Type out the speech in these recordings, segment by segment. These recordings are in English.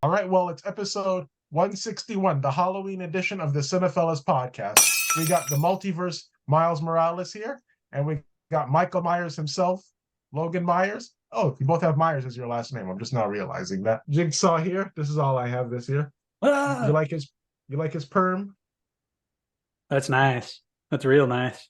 All right, well, it's episode 161, the Halloween edition of the CinePhellas Podcast. We got the multiverse Miles Morales here, and we got Michael Myers himself, Logan Myers. Oh, you both have Myers as your last name. I'm just now realizing that. Jigsaw here. This is all I have this year. You like his perm? That's nice. That's real nice.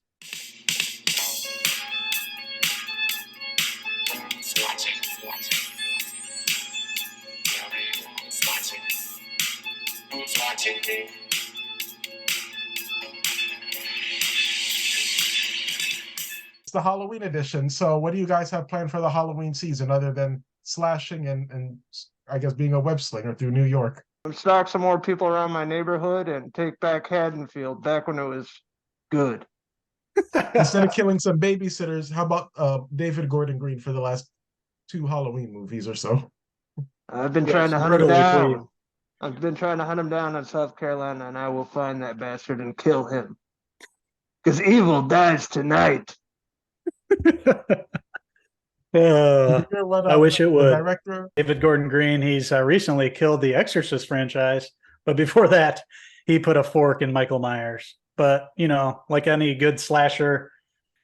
It's the Halloween edition. So what do you guys have planned for the Halloween season other than slashing and I guess being a web slinger through New York? Stalk some more people around my neighborhood and take back Haddonfield back when it was good. Instead of killing some babysitters, how about David Gordon Green for the last 2 Halloween movies or so? I've been trying to hunt him down. I've been trying to hunt him down in South Carolina, and I will find that bastard and kill him. Because evil dies tonight. I wish it would. Director... David Gordon Green, he's recently killed the Exorcist franchise, but before that, he put a fork in Michael Myers. But, you know, like any good slasher,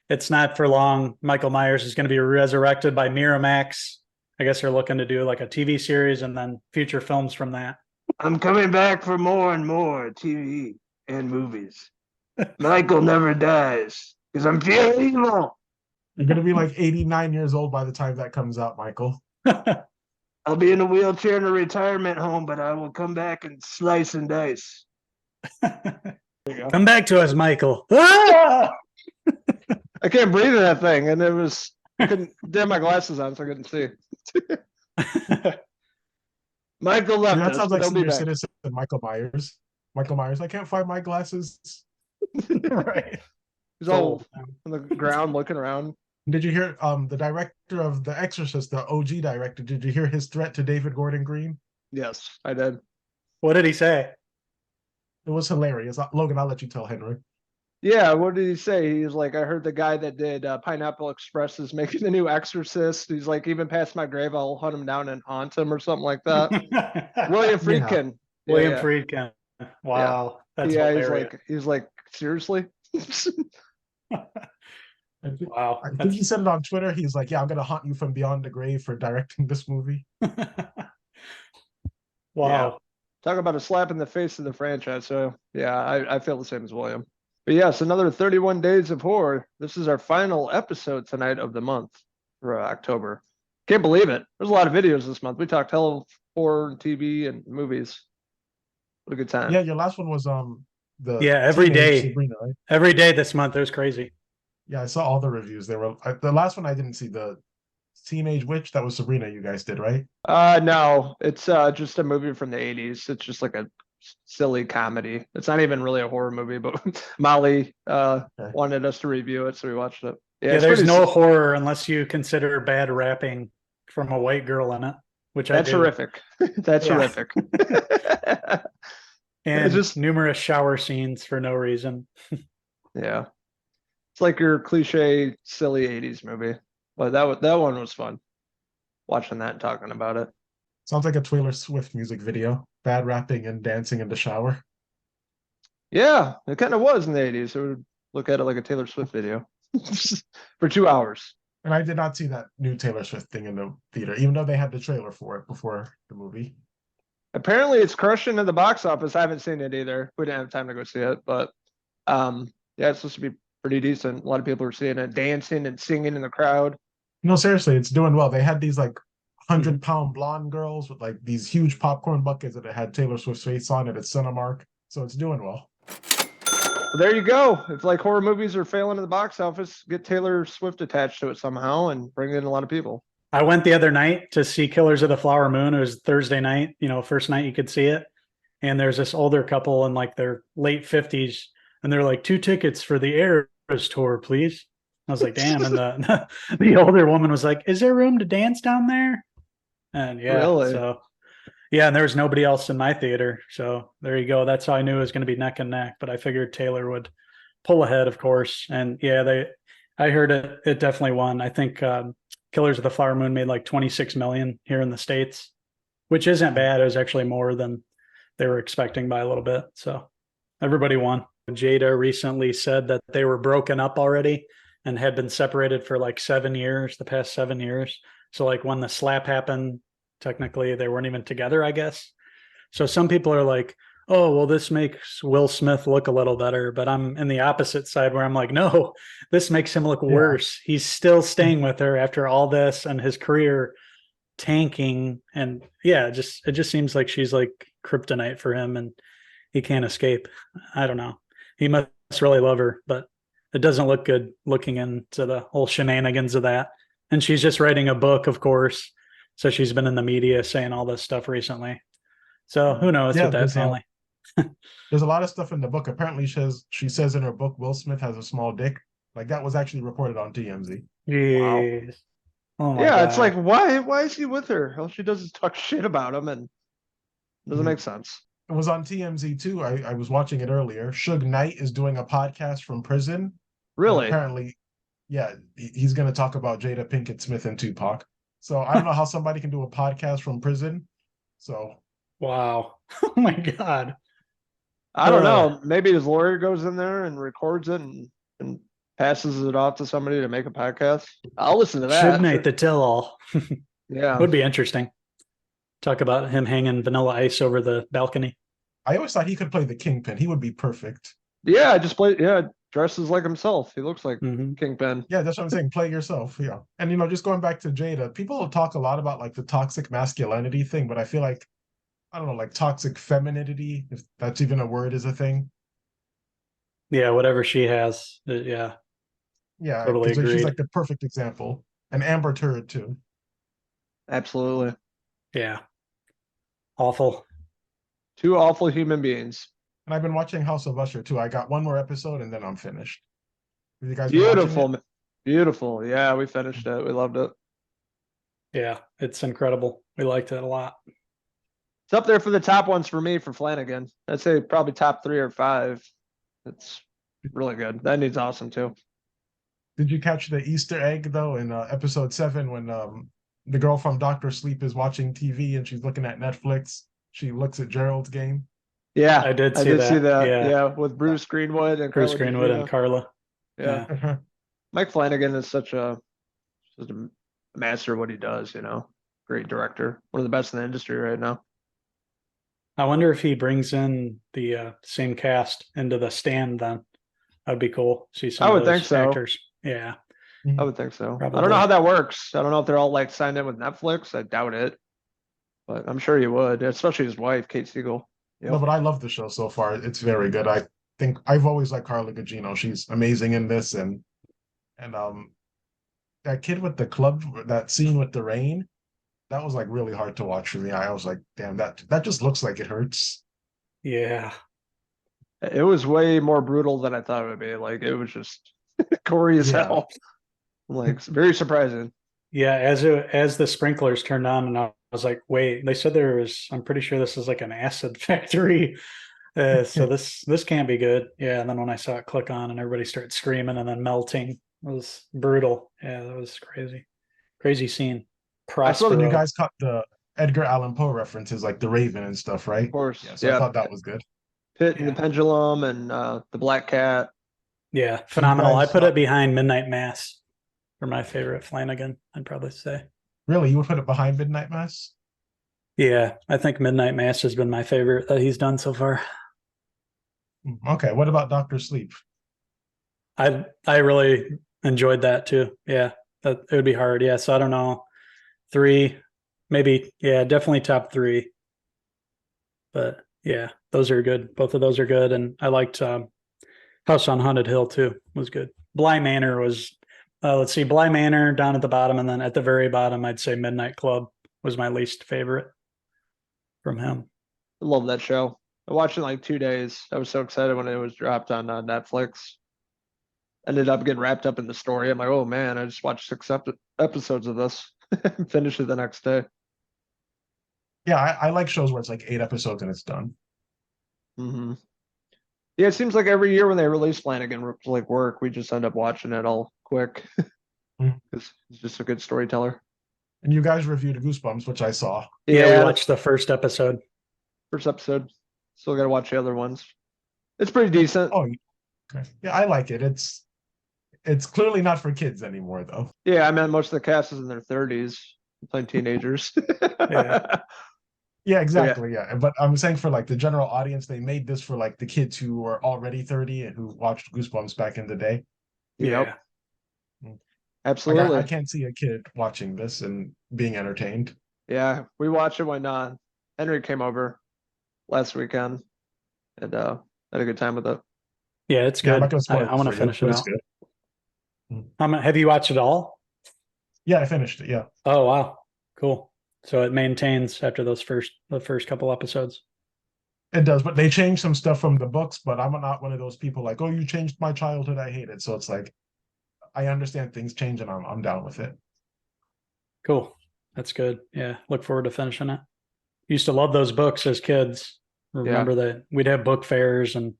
it's not for long. Michael Myers is going to be resurrected by Miramax. I guess they're looking to do like a TV series and then future films from that. I'm coming back for more and more TV and movies. Michael never dies because I'm pure evil. You're going to be like 89 years old by the time that comes out, Michael. I'll be in a wheelchair in a retirement home, but I will come back and slice and dice. Come back to us, Michael. Ah! I can't breathe in that thing, and I couldn't have my glasses on, so I couldn't see. Michael left That us. sounds like He'll be senior back. citizen Michael Myers. Michael Myers, I can't find my glasses. Right. He's all on the ground looking around. Did you hear the director of The Exorcist, the OG director, did you hear his threat to David Gordon Green? Yes, I did. What did he say? It was hilarious. Logan, I'll let you tell Henry. Yeah, what did he say? He's like, I heard the guy that did Pineapple Express is making the new Exorcist. He's like, even past my grave, I'll hunt him down and haunt him or something like that. William Friedkin. Yeah. William Friedkin. Wow. Yeah. That's hilarious. He's like, seriously? Wow. I think he said it on Twitter. He's like, yeah, I'm going to haunt you from beyond the grave for directing this movie. Wow. Yeah. Talk about a slap in the face of the franchise. So, yeah, I feel the same as William. But yes, another 31 Days of Horror. This is our final episode tonight of the month for October. Can't believe it. There's a lot of videos this month. We talked hell of horror and TV and movies. What a good time. Yeah, your last one was every day. Sabrina, right? Every day this month. It was crazy. Yeah, I saw all the reviews. They were the last one I didn't see, the Teenage Witch. That was Sabrina you guys did, right? No, it's just a movie from the 80s. It's just like a silly comedy. It's not even really a horror movie, but Molly wanted us to review it, so we watched it. Yeah, there's no horror unless you consider bad rapping from a white girl in it, which that's horrific. That's horrific. And it's just numerous shower scenes for no reason. Yeah. It's like your cliche, silly 80s movie. But that one was fun. Watching that and talking about it. Sounds like a Taylor Swift music video. Bad rapping and dancing in the shower. Yeah, it kind of was in the 80s. I would look at it like a Taylor Swift video for 2 hours. And I did not see that new Taylor Swift thing in the theater, even though they had the trailer for it before the movie. Apparently it's crushing in the box office. I haven't seen it either. We didn't have time to go see it, but yeah, it's supposed to be pretty decent. A lot of people are seeing it, dancing and singing in the crowd. No, seriously, it's doing well. They had these like 100-pound blonde girls with like these huge popcorn buckets that it had Taylor Swift's face on it at Cinemark. So it's doing well. Well, there you go. If like horror movies are failing in the box office, get Taylor Swift attached to it somehow and bring in a lot of people. I went the other night to see Killers of the Flower Moon. It was Thursday night, first night you could see it. And there's this older couple in like their late 50s. And they're like, 2 tickets for the Eras tour, please. I was like, damn. And the older woman was like, is there room to dance down there? And yeah, really? So yeah, and there was nobody else in my theater. So there you go. That's how I knew it was going to be neck and neck. But I figured Taylor would pull ahead, of course. And yeah, I heard it definitely won. I think Killers of the Flower Moon made like 26 million here in the States, which isn't bad. It was actually more than they were expecting by a little bit. So everybody won. Jada recently said that they were broken up already and had been separated for like 7 years, the past 7 years. So like when the slap happened, technically they weren't even together, I guess. So some people are like, oh, well, this makes Will Smith look a little better. But I'm in the opposite side where I'm like, no, this makes him look worse. He's still staying with her after all this and his career tanking. And yeah, it just seems like she's like kryptonite for him and he can't escape. I don't know. He must really love her, but it doesn't look good looking into the whole shenanigans of that. And she's just writing a book, of course. So she's been in the media saying all this stuff recently. So who knows with that family. There's a lot of stuff in the book. Apparently, she says in her book, Will Smith has a small dick. Like that was actually reported on TMZ. Jeez. Oh my Yeah, God. it's like, why is he with her? All she does is talk shit about him, and it doesn't make sense. It was on TMZ too. I was watching it earlier. Suge Knight is doing a podcast from prison. Really? Apparently, yeah, he's going to talk about Jada Pinkett-Smith and Tupac. So I don't know how somebody can do a podcast from prison. So wow. Oh my God. I don't know. Maybe his lawyer goes in there and records it and passes it off to somebody to make a podcast. I'll listen to that. Suge Knight, the tell-all. Yeah. Would be interesting. Talk about him hanging Vanilla Ice over the balcony. I always thought he could play the Kingpin. He would be perfect. Yeah, dresses like himself. He looks like Kingpin. Yeah, that's what I'm saying. Play yourself. Yeah. And, just going back to Jada, people talk a lot about like the toxic masculinity thing, but I feel like, I don't know, like toxic femininity, if that's even a word, is a thing. Yeah, whatever she has. Yeah. Yeah, totally agreed. She's like the perfect example. And Amber Turd too. Absolutely. Yeah. Awful. Two awful human beings. And I've been watching House of Usher too. I got one more episode and then I'm finished. Have you guys Beautiful. Beautiful. Yeah, we finished it. We loved it. Yeah, it's incredible. We liked it a lot. It's up there for the top ones for me for Flanagan. I'd say probably top 3 or 5. It's really good. That needs awesome too. Did you catch the Easter egg though in episode 7 when the girl from Dr. Sleep is watching TV and she's looking at Netflix? She looks at Gerald's game. Yeah, I did see that. Yeah, with Bruce Greenwood and Bruce Greenwood and Carla. Yeah. Mike Flanagan is such a master of what he does, Great director. One of the best in the industry right now. I wonder if he brings in the same cast into The Stand then. That'd be cool. See some I would of those think so. actors. Yeah. I would think so. Probably. I don't know how that works. I don't know if they're all like signed in with Netflix. I doubt it. But I'm sure he would, especially his wife, Kate Siegel. Yep. No, but I love the show so far. It's very good. I think I've always liked Carla Gugino. She's amazing in this, and that kid with the club, that scene with the rain, that was like really hard to watch for me. I was like, damn, that just looks like it hurts. Yeah. It was way more brutal than I thought it would be. Like it was just gory as hell. Like very surprising. Yeah, as the sprinklers turned on, and I was like, wait, they said I'm pretty sure this is like an acid factory. So this can't be good. Yeah, and then when I saw it click on and everybody started screaming and then melting, it was brutal. Yeah, that was crazy. Crazy scene. I saw that you guys caught the Edgar Allan Poe references, like the Raven and stuff, right? Of course. Yeah, so I thought that was good. Pit and the Pendulum and the Black Cat. Yeah, phenomenal. I put it behind Midnight Mass for my favorite Flanagan, I'd probably say. Really? You would put it behind Midnight Mass? Yeah, I think Midnight Mass has been my favorite that he's done so far. Okay, what about Dr. Sleep? I really enjoyed that too. Yeah, it would be hard. Yeah, so I don't know. 3, maybe. Yeah, definitely top 3. But yeah, those are good. Both of those are good. And I liked House on Haunted Hill too. Was good. Bly Manor was, let's see, Bly Manor down at the bottom. And then at the very bottom, I'd say Midnight Club was my least favorite from him. I love that show. I watched it in like 2 days. I was so excited when it was dropped on Netflix. Ended up getting wrapped up in the story. I'm like, oh man, I just watched 6 episodes of this. Finished it the next day. Yeah, I like shows where it's like 8 episodes and it's done. Mm-hmm. Yeah, it seems like every year when they release Flanagan like work, we just end up watching it all quick. Because he's just a good storyteller. And you guys reviewed Goosebumps, which I saw. Yeah, we watched the first episode. First episode. Still got to watch the other ones. It's pretty decent. Oh, okay. Yeah, I like it. It's clearly not for kids anymore, though. Yeah, I mean, most of the cast is in their 30s, playing teenagers. Yeah, exactly. Yeah. But I'm saying for like the general audience, they made this for like the kids who were already 30 and who watched Goosebumps back in the day. Yep. Like, Absolutely. I can't see a kid watching this and being entertained. Yeah, we watched it when Henry came over last weekend and had a good time with it. Yeah, it's Yeah, I'm good. not gonna spoil I want to for you, finish but it it's out. good. Have you watched it all? Yeah, I finished it. Yeah. Oh wow, cool. So it maintains after the first couple episodes. It does, but they changed some stuff from the books, but I'm not one of those people like, oh, you changed my childhood, I hate it. So it's like I understand things change and I'm down with it. Cool. That's good. Yeah. Look forward to finishing it. Used to love those books as kids. Remember that we'd have book fairs and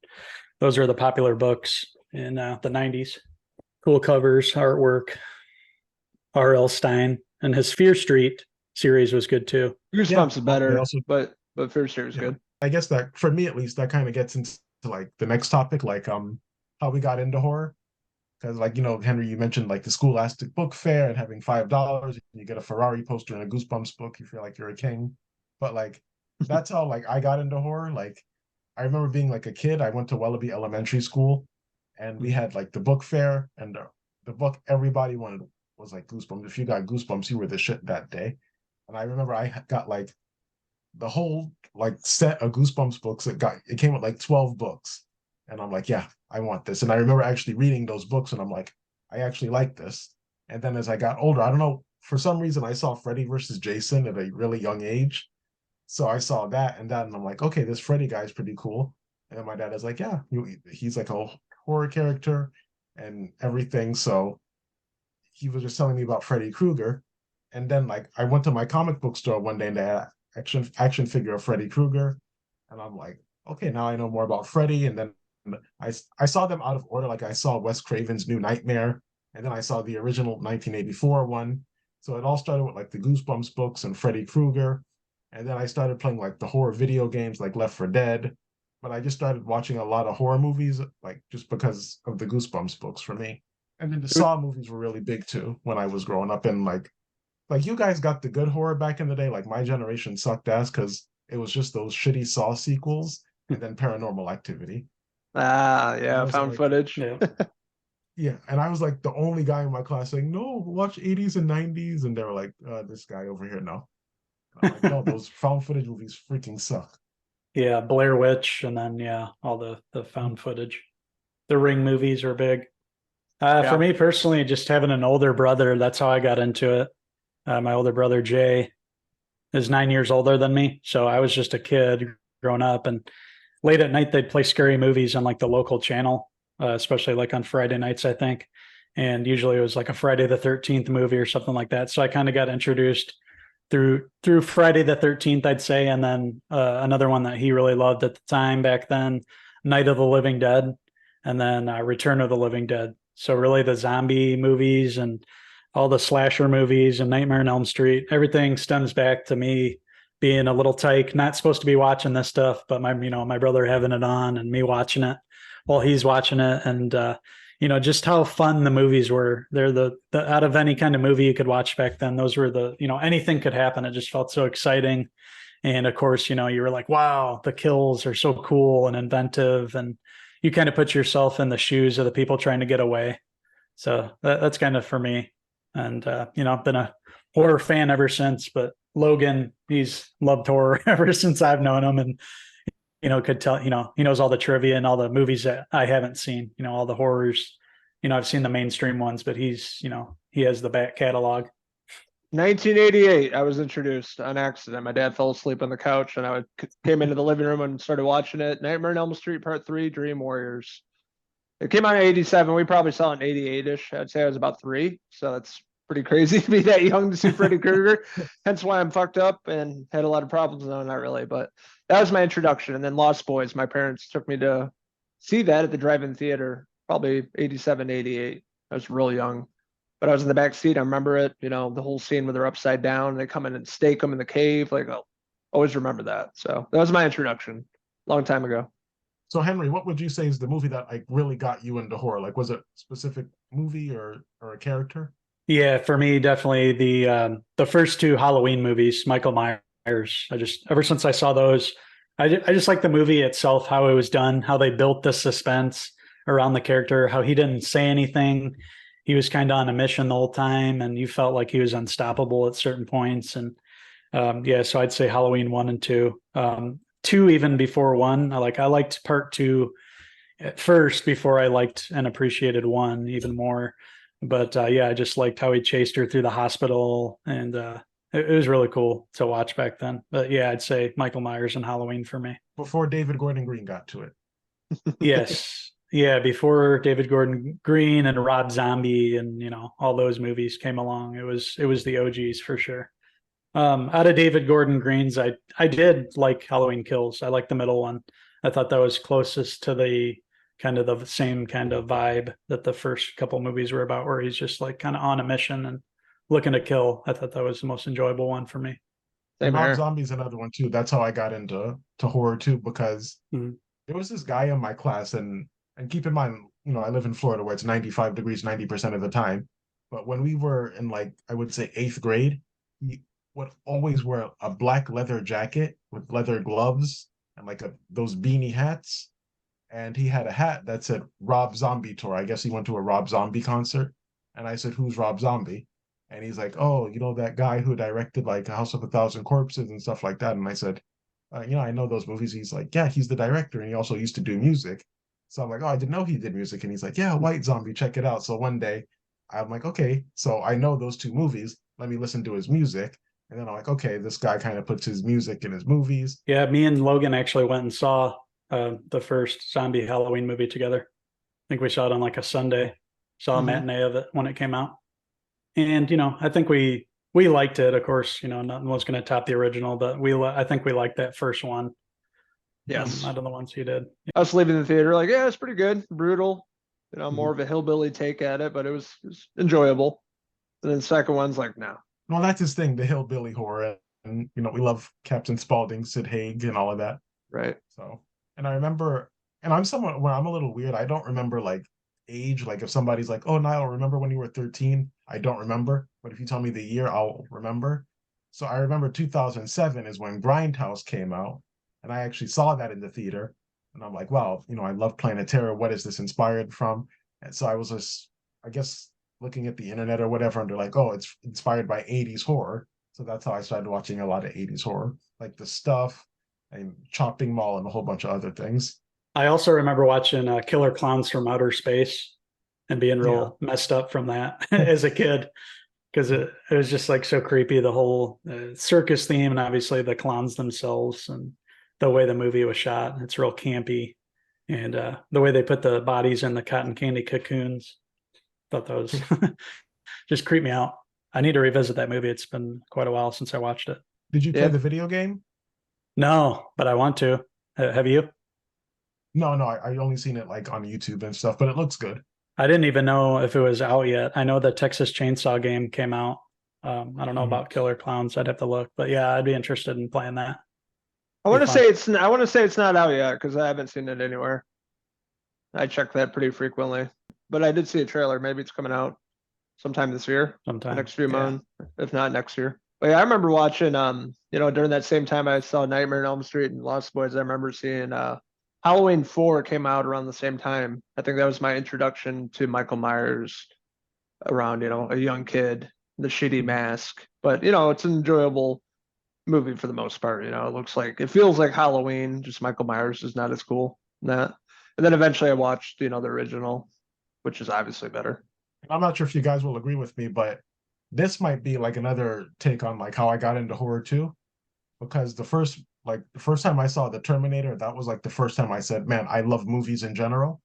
those are the popular books in the 90s. Cool covers, artwork. R.L. Stein and his Fear Street series was good too. Goosebumps is better, also, but Fear Street was good. I guess that for me at least, that kind of gets into like the next topic, like how we got into horror. Because like, you know, Henry, you mentioned like the Scholastic Book Fair and having $5 and you get a Ferrari poster and a Goosebumps book, you feel like you're a king. But like that's how like I got into horror. Like I remember being like a kid, I went to Wellaby Elementary School and we had like the book fair and the book everybody wanted was like Goosebumps. If you got Goosebumps, you were the shit that day. And I remember I got like the whole like set of Goosebumps books. It came with like 12 books. And I'm like, yeah, I want this. And I remember actually reading those books and I'm like, I actually like this. And then as I got older, I don't know, for some reason I saw Freddy versus Jason at a really young age. So I saw that and I'm like, okay, this Freddy guy is pretty cool. And then my dad is like, yeah, he's like a horror character and everything. So he was just telling me about Freddy Krueger. And then like I went to my comic book store one day and they had action figure of Freddy Krueger. And I'm like, okay, now I know more about Freddy. And then I saw them out of order. Like I saw Wes Craven's New Nightmare, and then I saw the original 1984 one. So it all started with like the Goosebumps books and Freddy Krueger. And then I started playing like the horror video games like Left 4 Dead. But I just started watching a lot of horror movies, like just because of the Goosebumps books for me. And then the Saw movies were really big too when I was growing up. And like you guys got the good horror back in the day. Like my generation sucked ass because it was just those shitty Saw sequels and then Paranormal Activity. Yeah, found footage. Yeah. Yeah, and I was like the only guy in my class saying, "No, watch 80s and 90s," and they were like, "This guy over here, no." And I'm like, no, those found footage movies freaking suck. Yeah, Blair Witch, and then all the found footage. The Ring movies are big. For me personally, just having an older brother, that's how I got into it. My older brother Jay is 9 years older than me, so I was just a kid growing up, and late at night they'd play scary movies on like the local channel, especially like on Friday nights, I think. And usually it was like a Friday the 13th movie or something like that. So I kind of got introduced through Friday the 13th, I'd say. And then another one that he really loved at the time back then, Night of the Living Dead, and then Return of the Living Dead. So really the zombie movies and all the slasher movies and Nightmare on Elm Street, everything stems back to me being a little tyke, not supposed to be watching this stuff, but my brother having it on and me watching it while he's watching it. And, just how fun the movies were. They're the out of any kind of movie you could watch back then, those were anything could happen. It just felt so exciting. And of course, you were like, wow, the kills are so cool and inventive. And you kind of put yourself in the shoes of the people trying to get away. So that's kind of for me. And, I've been a horror fan ever since, but Logan, he's loved horror ever since I've known him, and could tell, he knows all the trivia and all the movies that I haven't seen, all the horrors. I've seen the mainstream ones, but he has the back catalog. 1988, I was introduced on accident. My dad fell asleep on the couch, and I came into the living room and started watching it. Nightmare on Elm Street Part 3, Dream Warriors. It came out in 87. We probably saw it in 88-ish. I'd say I was about 3, so that's pretty crazy to be that young to see Freddy Krueger. Hence why I'm fucked up and had a lot of problems. No, not really, but that was my introduction. And then Lost Boys, my parents took me to see that at the drive-in theater, probably 87, 88. I was real young. but I was in the back seat. I remember it, you know, the whole scene where they're upside down and they come in and stake them in the cave. Like, I'll always remember that. So that was my introduction, long time ago. So Henry, what would you say is the movie that like really got you into horror? Like, was it a specific movie or a character? Yeah, for me, definitely the first two Halloween movies, Michael Myers. I just ever since I saw those, I just like the movie itself, how it was done, how they built the suspense around the character, how he didn't say anything. He was kind of on a mission the whole time, and you felt like he was unstoppable at certain points. And yeah, so I'd say Halloween 1 and 2. Two even before one. I liked part two at first before I liked and appreciated one even more. But yeah, I just liked how he chased her through the hospital, and it was really cool to watch back then. But yeah, I'd say Michael Myers and Halloween for me. Before David Gordon Green got to it. Yes. Yeah, before David Gordon Green and Rob Zombie and all those movies came along, it was the OGs for sure. Out of David Gordon Green's, I did like Halloween Kills. I like the middle one. I thought that was closest to the same kind of vibe that the first couple movies were about, where he's just like kind of on a mission and looking to kill. I thought that was the most enjoyable one for me. Same Rob here. Zombie's another one too. That's how I got into horror too, because there was this guy in my class, and keep in mind, I live in Florida where it's 95 degrees 90% of the time. But when we were in, like, I would say 8th grade, he would always wear a black leather jacket with leather gloves and like those beanie hats. And he had a hat that said Rob Zombie Tour. I guess he went to a Rob Zombie concert. And I said, "Who's Rob Zombie?" And he's like, "Oh, that guy who directed like A House of a Thousand Corpses and stuff like that." And I said, "I know those movies." He's like, "Yeah, he's the director, and he also used to do music." So I'm like, "Oh, I didn't know he did music." And he's like, "Yeah, White Zombie, check it out." So one day I'm like, "Okay, so I know those two movies. Let me listen to his music." And then I'm like, "Okay, this guy kind of puts his music in his movies." Yeah, me and Logan actually went and saw the first zombie Halloween movie together. I think we saw it on like a Sunday. Saw a matinee of it when it came out. And I think we liked it. Of course, nothing was going to top the original, but I think we liked that first one. Yes. Out of the ones you did. I was leaving the theater like, yeah, it's pretty good, brutal, more of a hillbilly take at it, but it was enjoyable. And then the second one's like, no. Well, that's his thing, the hillbilly horror. And, we love Captain Spaulding, Sid Haig, and all of that. Right. So, and I remember, and I'm a little weird. I don't remember like age. Like if somebody's like, "Oh, Niall, remember when you were 13?" I don't remember. But if you tell me the year, I'll remember. So I remember 2007 is when Grindhouse came out. And I actually saw that in the theater. And I'm like, wow, I love Planet Terror. What is this inspired from? And so I was just, I guess, looking at the internet or whatever, and they're like, "Oh, it's inspired by 80s horror." So that's how I started watching a lot of 80s horror, like The Stuff and Chopping Mall and a whole bunch of other things. I also remember watching Killer Clowns from Outer Space and being real messed up from that as a kid, because it was just like so creepy, the whole circus theme, and obviously the clowns themselves and the way the movie was shot. It's real campy, and the way they put the bodies in the cotton candy cocoons. Thought that was just creeped me out. I need to revisit that movie. It's been quite a while since I watched it. Did you play the video game? No, but I want to. Have you? No, I only seen it like on YouTube and stuff, but it looks good. I didn't even know if it was out yet. I know the Texas Chainsaw game came out. I don't know about Killer Clowns. I'd have to look, but yeah, I'd be interested in playing that. I want to say it's not out yet because I haven't seen it anywhere. I check that pretty frequently, but I did see a trailer. Maybe it's coming out sometime this year, next few months, if not next year. But yeah, I remember watching, during that same time I saw Nightmare on Elm Street and Lost Boys. I remember seeing Halloween 4 came out around the same time. I think that was my introduction to Michael Myers around, a young kid, the shitty mask. But, it's an enjoyable movie for the most part. It feels like Halloween, just Michael Myers is not as cool in that. And then eventually I watched, the original, which is obviously better. I'm not sure if you guys will agree with me, but this might be like another take on like how I got into horror too. Because the first time I saw The Terminator, that was like the first time I said, "Man, I love movies in general."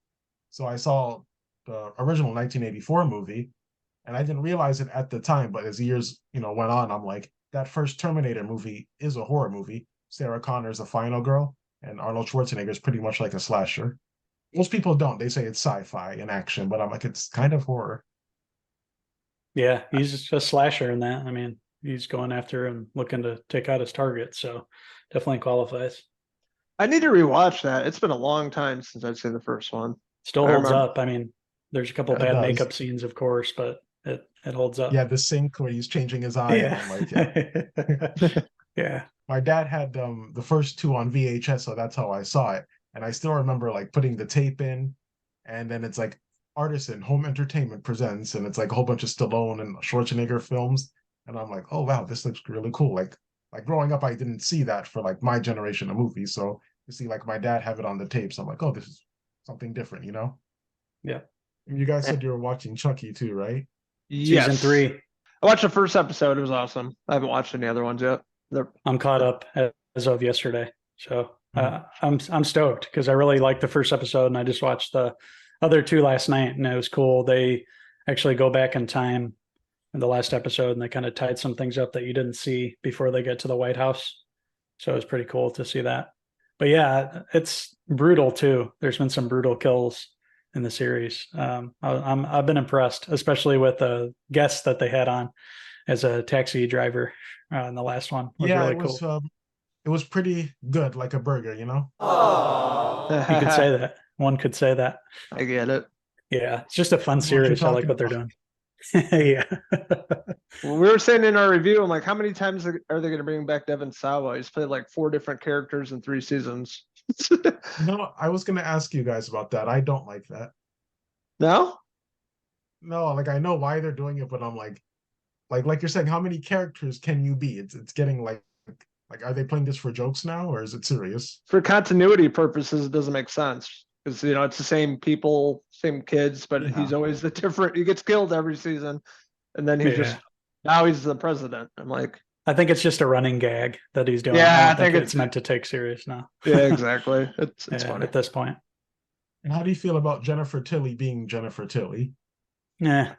So I saw the original 1984 movie, and I didn't realize it at the time, but as years, went on, I'm like, that first Terminator movie is a horror movie. Sarah Connor's the final girl, and Arnold Schwarzenegger is pretty much like a slasher. Most people don't. They say it's sci-fi and action, but I'm like, it's kind of horror. Yeah, he's a slasher in that. I mean, he's going after and looking to take out his target, so definitely qualifies. I need to rewatch that. It's been a long time since I've seen the first one. Still I holds remember. up. I mean, there's a couple It bad does. makeup scenes, of course, but it holds up. Yeah, the sink where he's changing his eye, and Yeah. I'm like, yeah. Yeah. My dad had the first two on VHS, so that's how I saw it. And I still remember like putting the tape in, and then it's like Artisan Home Entertainment presents, and it's like a whole bunch of Stallone and Schwarzenegger films. And I'm like, oh wow, this looks really cool. Like growing up, I didn't see that for like my generation of movies. So you see like my dad have it on the tape. So I'm like, oh, this is something different, you know? Yeah. And you guys said you were watching Chucky too, right? Yes. Season 3. I watched the first episode. It was awesome. I haven't watched any other ones yet. I'm caught up as of yesterday. So I'm stoked because I really liked the first episode and I just watched the other 2 last night and it was cool. They actually go back in time in the last episode and they kind of tied some things up that you didn't see before they get to the White House. So it was pretty cool to see that. But yeah, it's brutal too. There's been some brutal kills in the series. I've been impressed, especially with the guests that they had on as a taxi driver in the last one. It was Yeah, really cool. It was pretty good, like a burger, you know? You could say that. One could say that. I get it. Yeah, it's just a fun That's what you're series. I like talking what they're about. doing. Yeah. Well, we were saying in our review, I'm like, how many times are they going to bring back Devon Sawa? He's played like 4 different characters in 3 seasons. No, I was gonna ask you guys about that. I don't like that. No? No, like I know why they're doing it, but I'm like you're saying, how many characters can you be? It's getting like are they playing this for jokes now, or is it serious? For continuity purposes, it doesn't make sense. Because, it's the same people, same kids, but he's always the different. He gets killed every season. And then now he's the president. I'm like, I think it's just a running gag that he's doing. Yeah, I don't think it's meant to take serious now. yeah, exactly. It's funny. At this point. And how do you feel about Jennifer Tilly being Jennifer Tilly? Yeah.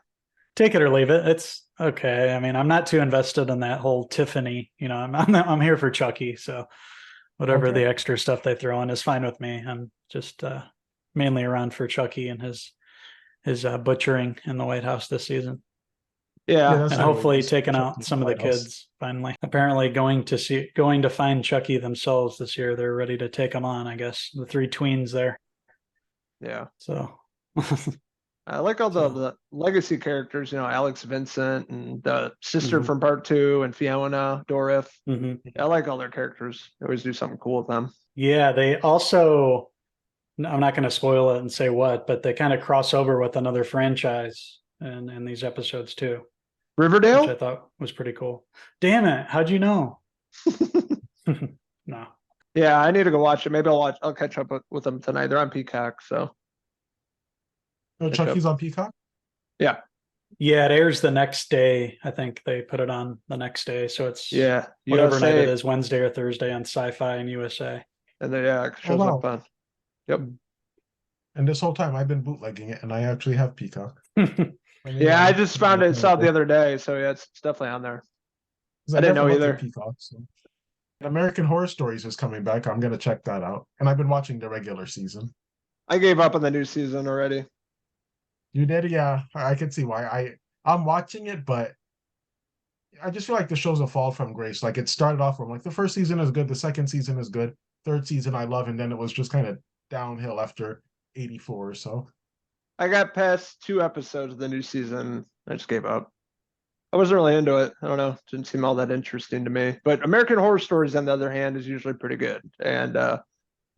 Take it or leave it. It's okay. I mean, I'm not too invested in that whole Tiffany. I'm here for Chucky, so whatever the extra stuff they throw in is fine with me. I'm just mainly around for Chucky and his butchering in the White House this season. Yeah, and hopefully taking out some of the kids finally. Apparently going to find Chucky themselves this year. They're ready to take him on, I guess. The 3 tweens there. Yeah. So I like all the legacy characters, Alex Vincent and the sister from part 2 and Fiona Dourif. I like all their characters. They always do something cool with them. Yeah, they also, I'm not going to spoil it and say what, but they kind of cross over with another franchise in these episodes too. Riverdale? Which I thought was pretty cool. Damn it. How'd you know? No. Yeah, I need to go watch it. Maybe I'll catch up with them tonight. They're on Peacock, so. Oh, Chucky's on Peacock? Yeah. Yeah, it airs the next day. I think they put it on the next day. So it's whatever USA. night it is, Wednesday or Thursday on Sci-Fi and USA. And then it shows up on. Yep. And this whole time I've been bootlegging it and I actually have Peacock. Yeah, I just saw it the other day, so yeah, it's definitely on there. I didn't know either. Peacock, so. American Horror Stories is coming back. I'm gonna check that out. And I've been watching the regular season. I gave up on the new season already. You did? Yeah, I can see why. I'm watching it, but I just feel like the show's a fall from grace. Like it started off from like the first season is good, the second season is good, third season I love, and then it was just kind of downhill after 84 or so. I got past 2 episodes of the new season. I just gave up. I wasn't really into it. I don't know. It didn't seem all that interesting to me. But American Horror Stories, on the other hand, is usually pretty good. And the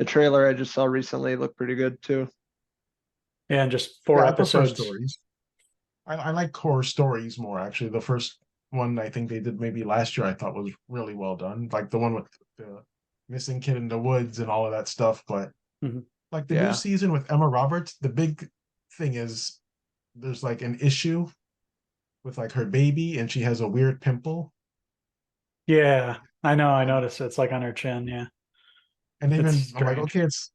trailer I just saw recently looked pretty good too. Yeah, and just 4 episodes. Stories. I like horror stories more, actually. The first one I think they did maybe last year I thought was really well done. Like the one with the missing kid in the woods and all of that stuff. But like the new season with Emma Roberts, the big thing is there's like an issue with like her baby and she has a weird pimple. Yeah, I know. I noticed it's like on her chin. Yeah. And even I'm like, okay, it's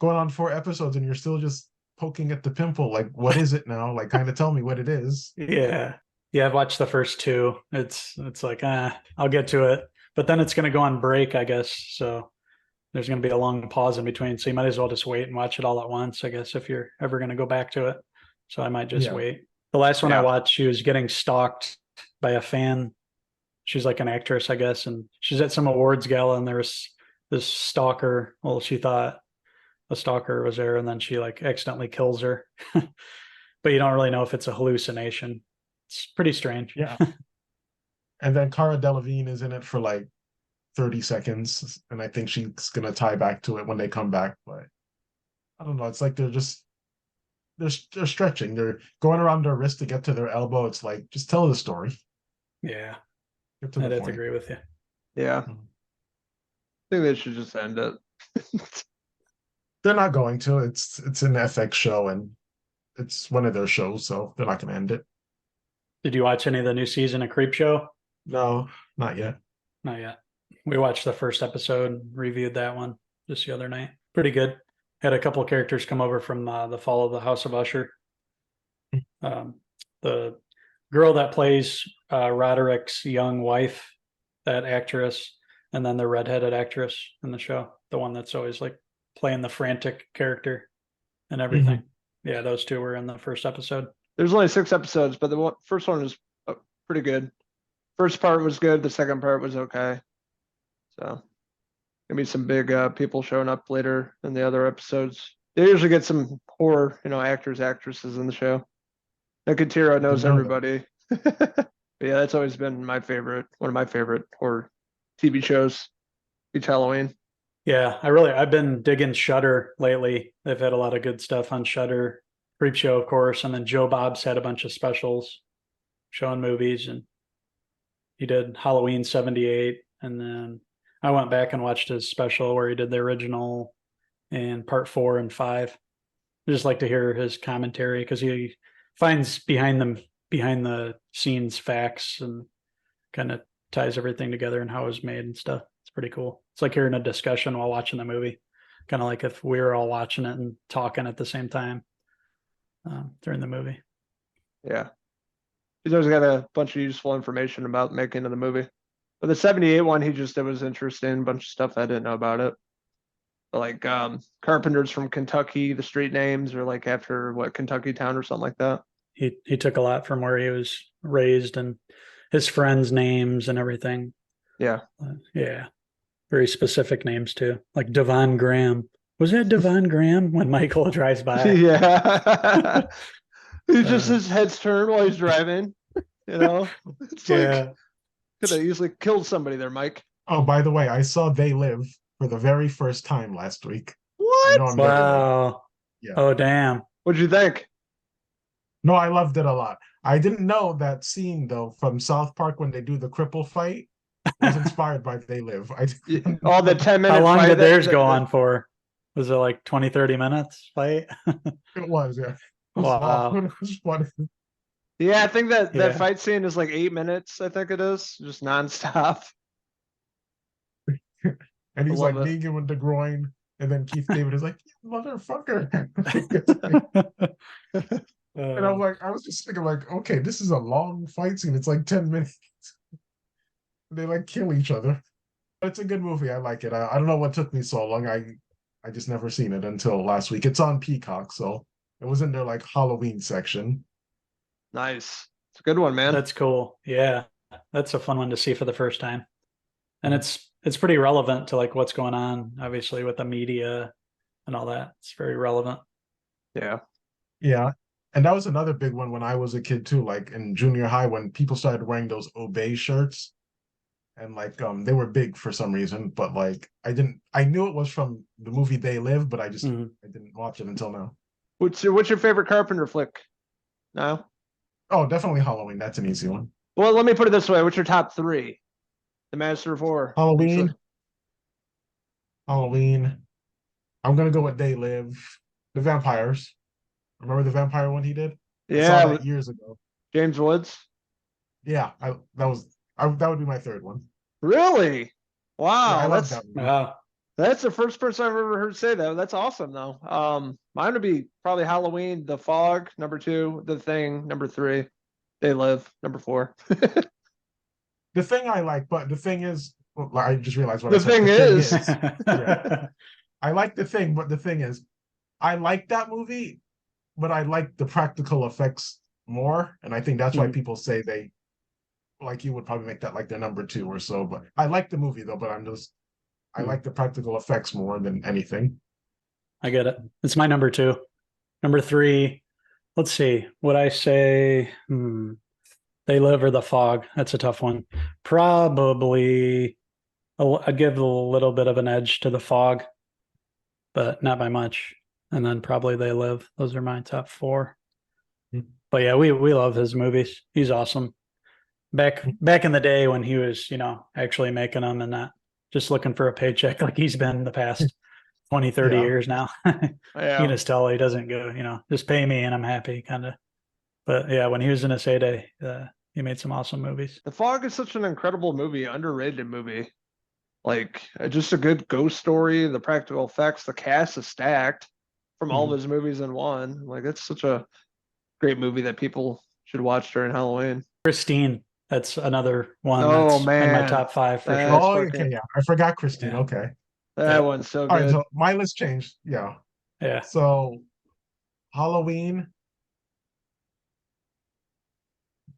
going on 4 episodes and you're still just poking at the pimple. Like, what is it now? Like, kind of tell me what it is. Yeah. I've watched the first 2. It's like, I'll get to it. But then it's going to go on break, I guess. So there's going to be a long pause in between. So you might as well just wait and watch it all at once, I guess, if you're ever going to go back to it. So I might just wait. The last one I Yeah. watched, she was getting stalked by a fan. She's like an actress, I guess, and she's at some awards gala, and there's this stalker. Well, she thought a stalker was there, and then she like accidentally kills her. But you don't really know if it's a hallucination. It's pretty strange. Yeah. And then Cara Delevingne is in it for like 30 seconds, and I think she's gonna tie back to it when they come back. But I don't know. It's like they're stretching. They're going around their wrist to get to their elbow. It's like, just tell the story. Yeah, Get to I'd the have to point. agree with you. Yeah. Mhm. I think they should just end it. They're not going to. It's an FX show, and it's one of their shows, so they're not gonna end it. Did you watch any of the new season of Creepshow? No, not yet. Not yet. We watched the first episode, reviewed that one just the other night. Pretty good. Had a couple of characters come over from the Fall of the House of Usher. The girl that plays Roderick's young wife, that actress, and then the redheaded actress in the show, the one that's always like playing the frantic character and everything. Yeah, those two were in the first episode. There's only 6 episodes, but the first one was pretty good. First part was good. The second part was okay. So, gonna be some big people showing up later in the other episodes. They usually get some horror, actors, actresses in the show. Nicotero knows know that. everybody. But yeah, that's always been one of my favorite horror TV shows. Each Halloween. Yeah, I've been digging Shudder lately. They've had a lot of good stuff on Shudder. Creepshow, of course, and then Joe Bob's had a bunch of specials showing movies, and he did Halloween 78, and then I went back and watched his special where he did the original and part 4 and 5. I just like to hear his commentary because he finds behind the scenes facts and kind of ties everything together and how it was made and stuff. It's pretty cool. It's like hearing a discussion while watching the movie, kind of like if we were all watching it and talking at the same time during the movie. Yeah. He's always got a bunch of useful information about making of the movie. But the 78 one, it was interesting, a bunch of stuff I didn't know about it. Like carpenters from Kentucky, the street names are like after Kentucky town or something like that. He took a lot from where he was raised and his friends' names and everything. Yeah. Yeah. Very specific names too. Like Devon Graham. Was that Devon Graham when Michael drives by? Yeah. His head's turned while he's driving. It's like could have easily killed somebody there, Mike. Oh, by the way, I saw They Live for the very first time last week. What? Wow. Yeah. Oh, damn. What'd you think? No, I loved it a lot. I didn't know that scene though from South Park when they do the cripple fight was inspired by They Live. All the 10-minute How long fight did theirs go on for? Was it like 20, 30 minutes fight? It was, yeah. It was Wow. long. It was funny. Yeah, I think that Yeah. fight scene is like 8 minutes. I think it is just nonstop. And he's I like love it. kneeing him with the groin, and then Keith David is like, "You motherfucker!" And I'm like, I was just thinking, like, okay, this is a long fight scene. It's like 10 minutes. They like kill each other. But it's a good movie. I like it. I don't know what took me so long. I just never seen it until last week. It's on Peacock, so it was in their like Halloween section. Nice. It's a good one, man. That's cool. Yeah. That's a fun one to see for the first time. And it's pretty relevant to like what's going on, obviously, with the media and all that. It's very relevant. Yeah. Yeah. And that was another big one when I was a kid too, like in junior high when people started wearing those Obey shirts. And like they were big for some reason, but like I knew it was from the movie They Live, but I didn't watch it until now. What's your favorite Carpenter flick? No? Oh, definitely Halloween. That's an easy one. Well, let me put it this way. What's your top 3? The Master of Horror. Halloween. I'm gonna go with They Live. The Vampires. Remember the vampire one he did? I saw Yeah, that years ago. James Woods. Yeah, that would be my third one. Really? Yeah, Wow, I love that movie. Wow. that's the first person I've ever heard say that. That's awesome, though. Mine would be probably Halloween, The Fog, number 2, The Thing, number 3, They Live, number 4. The Thing I like, but the thing is, well, I just realized what The I said. thing is. Yeah. I like The Thing, but the thing is, I like that movie, but I like the practical effects more, and I think that's why Mhm. people say they like you would probably make that like their number 2 or so. But I like the movie though, but I Mhm. like the practical effects more than anything. I get it. It's my number 2. Number 3, let's see. Would I say They Live or The Fog? That's a tough one. Probably I'd give a little bit of an edge to The Fog, but not by much. And then probably They Live. Those are my top 4. But yeah, we love his movies. He's awesome. Back in the day when he was, actually making them and not just looking for a paycheck like he's been the past 20, 30 Yeah. years now. You Yeah. can just tell he doesn't go, just pay me and I'm happy kind of. But yeah, when he was in his heyday, he made some awesome movies. The Fog is such an incredible movie, underrated movie. Like just a good ghost story. The practical effects, the cast is stacked from all of his movies in one. Like it's such a great movie that people should watch during Halloween. Christine, that's another one Oh that's in my man, top 5 for That's sure. Oh, fucking- okay, yeah. I forgot Christine. Yeah. Okay. that Yeah. one's so All right, good. so my list changed. Yeah. Yeah. So Halloween,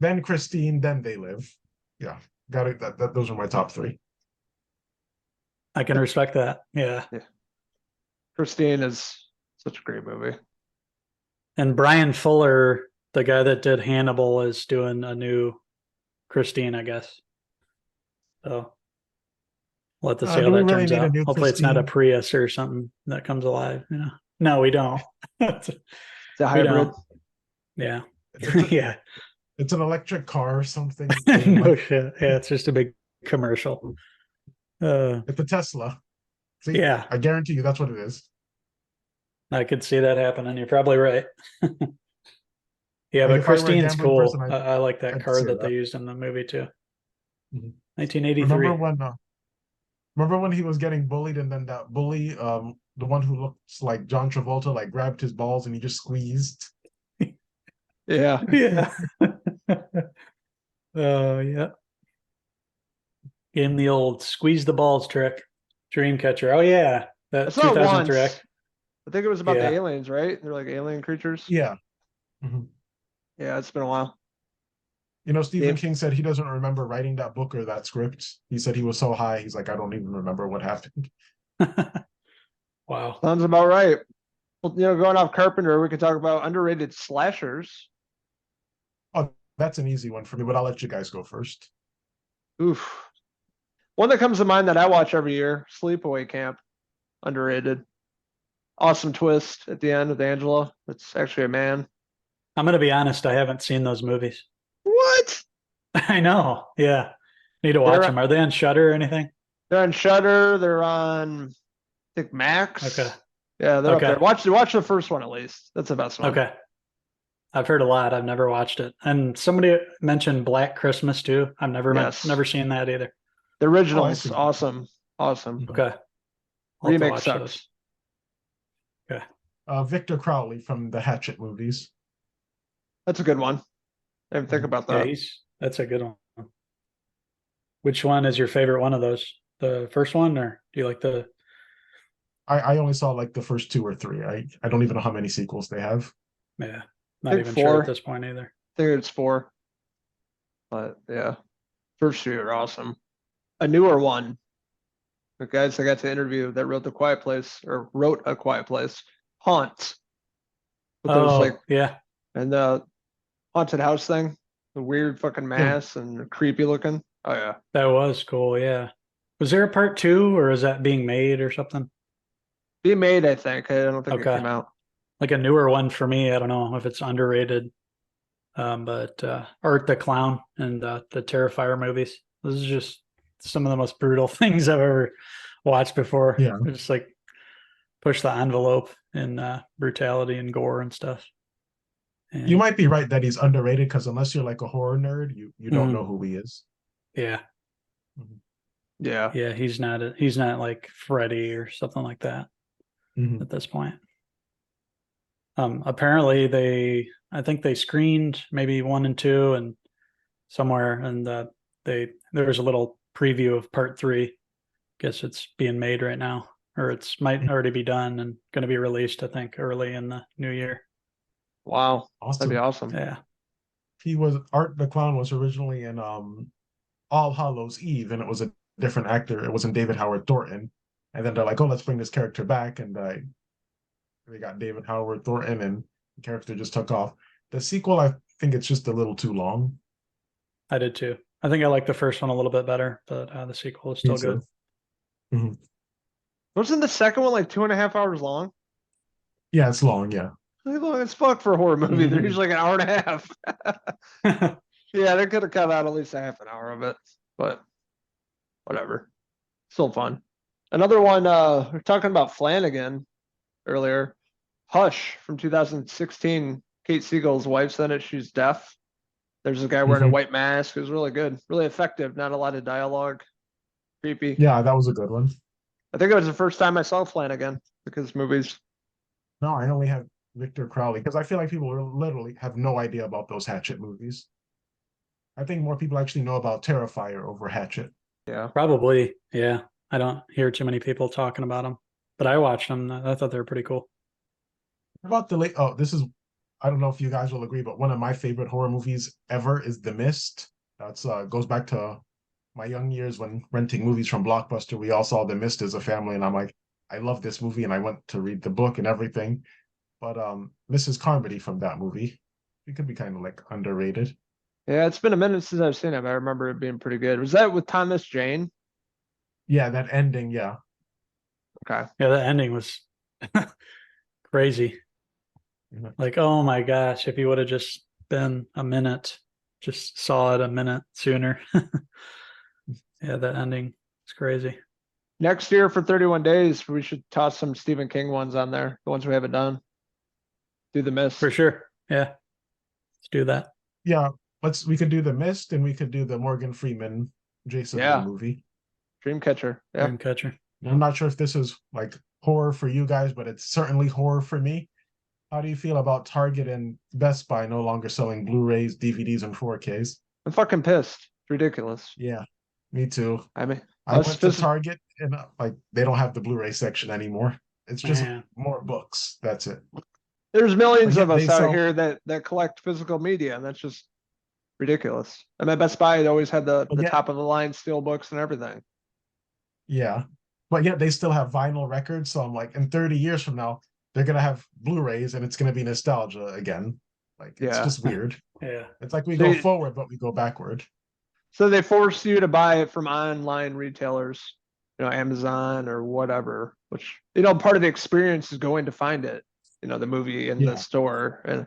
then Christine, then They Live. Yeah. Got it. Those are my top 3. I can respect that. Yeah. Christine is such a great movie. And Brian Fuller, the guy that did Hannibal, is doing a new Christine, I guess. So we'll have to see how Do we that really turns need a out. new Hopefully it's not a Christine? Prius or something that comes alive, No, we don't. It's a We hybrid. don't. Yeah. It's, Yeah. it's an electric car or something. No shit. Yeah, it's just a big commercial. It's a Tesla. See, Yeah, I guarantee you that's what it is. I could see that happening. You're probably right. Yeah, Like, but if I were a Christine's gambling cool. person, I like that I'd car say that that. they used in the movie too. Mhm. 1983. Remember when he was getting bullied and then that bully, the one who looks like John Travolta, like grabbed his balls and he just squeezed. Yeah. Yeah. Oh, yeah. Gave him the old squeeze the balls trick. Dreamcatcher. Oh, yeah. That It's not 2003. once. I think it was about Yeah. the aliens, right? They're like alien creatures. Yeah. Mhm. Yeah, it's been a while. Stephen Yeah. King said he doesn't remember writing that book or that script. He said he was so high, he's like, I don't even remember what happened. Wow. Sounds about right. Well, going off Carpenter, we could talk about underrated slashers. Oh, that's an easy one for me, but I'll let you guys go first. Oof. One that comes to mind that I watch every year, Sleepaway Camp. Underrated. Awesome twist at the end with Angela. It's actually a man. I'm going to be honest. I haven't seen those movies. What? I know. Yeah. Need to watch them. Are they on Shudder or anything? They're on Shudder. They're on, I think, Max. Okay. Yeah, they're up Okay. there. Watch the first one at least. That's the best one. Okay. I've heard a lot. I've never watched it. And somebody mentioned Black Christmas too. I've never seen that either. The original's see. awesome. Awesome. Okay. I'll have to Remake watch sucks. those. Okay. Victor Crowley from the Hatchet movies. That's a good one. I didn't think about Yeah, that. that's a good one. Which one is your favorite one of those? The first one, or do you like the? I only saw like the first 2 or 3. I don't even know how many sequels they have. Yeah, not think even 4. sure at this point either. I think it's 4. But yeah, first 2 are awesome. A newer one. The guys I got to interview that wrote A Quiet Place, Haunt. But there's yeah. and the haunted house thing, the weird fucking mask and creepy looking. Oh yeah. That was cool. Yeah. Was there a part 2 or is that being made or something? Being made, I think. I don't think it Okay. came out. Like a newer one for me. I don't know if it's underrated. But Art the Clown and the Terrifier movies. This is just some of the most brutal things I've ever watched before. Yeah. Just like push the envelope in brutality and gore and stuff. And, You might be right that he's underrated because unless you're like a horror nerd, you don't know who he is. Yeah. Yeah. Yeah, he's not like Freddy or something like that at this point. Apparently I think they screened maybe 1 and 2 and somewhere, and there was a little preview of part 3. Guess it's being made right now, or it's might already be done and going to be released, I think, early in the new year. Wow. Awesome. That'd be awesome. Yeah. Art the Clown was originally in All Hallows Eve, and it was a different actor. It wasn't David Howard Thornton. And then they're like, oh, let's bring this character back, and they got David Howard Thornton, and the character just took off. The sequel, I think it's just a little too long. I did too. I think I like the first one a little bit better, but the sequel is still good. Mm-hmm. Wasn't the second one like 2.5 hours long? Yeah, it's long. Yeah. Really long as fuck for a horror movie. They're usually like an hour and a half. Yeah, they could have cut out at least a half an hour of it, but whatever. Still fun. Another one, we're talking about Flanagan earlier. Hush from 2016. Kate Siegel's wife's in it. She's deaf. There's a guy wearing a white mask. It was really good. Really effective. Not a lot of dialogue. Creepy. Yeah, that was a good one. I think it was the first time I saw Flanagan because movies. No, I only have Victor Crowley because I feel like people literally have no idea about those Hatchet movies. I think more people actually know about Terrifier over Hatchet. Yeah. Probably. Yeah. I don't hear too many people talking about them, but I watched them. I thought they were pretty cool. What about the late? Oh, this is, I don't know if you guys will agree, but one of my favorite horror movies ever is The Mist. That's goes back to my young years when renting movies from Blockbuster. We all saw The Mist as a family, and I'm like, I love this movie, and I went to read the book and everything. But Mrs. Carmody from that movie, it could be kind of like underrated. Yeah, it's been a minute since I've seen it, but I remember it being pretty good. Was that with Thomas Jane? Yeah, that ending, yeah. Okay. Yeah, the ending was crazy. Mhm. Like, oh my gosh, if he would have just been a minute, just saw it a minute sooner. Yeah, that ending is crazy. Next year for 31 days, we should toss some Stephen King ones on there, the ones we haven't done. Do The Mist. For sure. Yeah. Let's do that. Yeah, we could do The Mist, and we could do the Morgan Freeman Jason Lee movie. Dreamcatcher. Yeah. Dreamcatcher. I'm not sure if this is like horror for you guys, but it's certainly horror for me. How do you feel about Target and Best Buy no longer selling Blu-rays, DVDs, and 4Ks? I'm fucking pissed. It's ridiculous. Yeah, me too. I mean, I went to Target and like they don't have the Blu-ray section anymore. It's just more books. That's it. There's millions of us out here that collect physical media, and that's just ridiculous. I mean, Best Buy always had the top of the line steel books and everything. Yeah, but yet they still have vinyl records. So I'm like, in 30 years from now, they're gonna have Blu-rays, and it's gonna be nostalgia again. Like it's just weird. Yeah, it's like we go forward, but we go backward. So they force you to buy it from online retailers, Amazon or whatever. Which part of the experience is going to find it. The movie in the store, and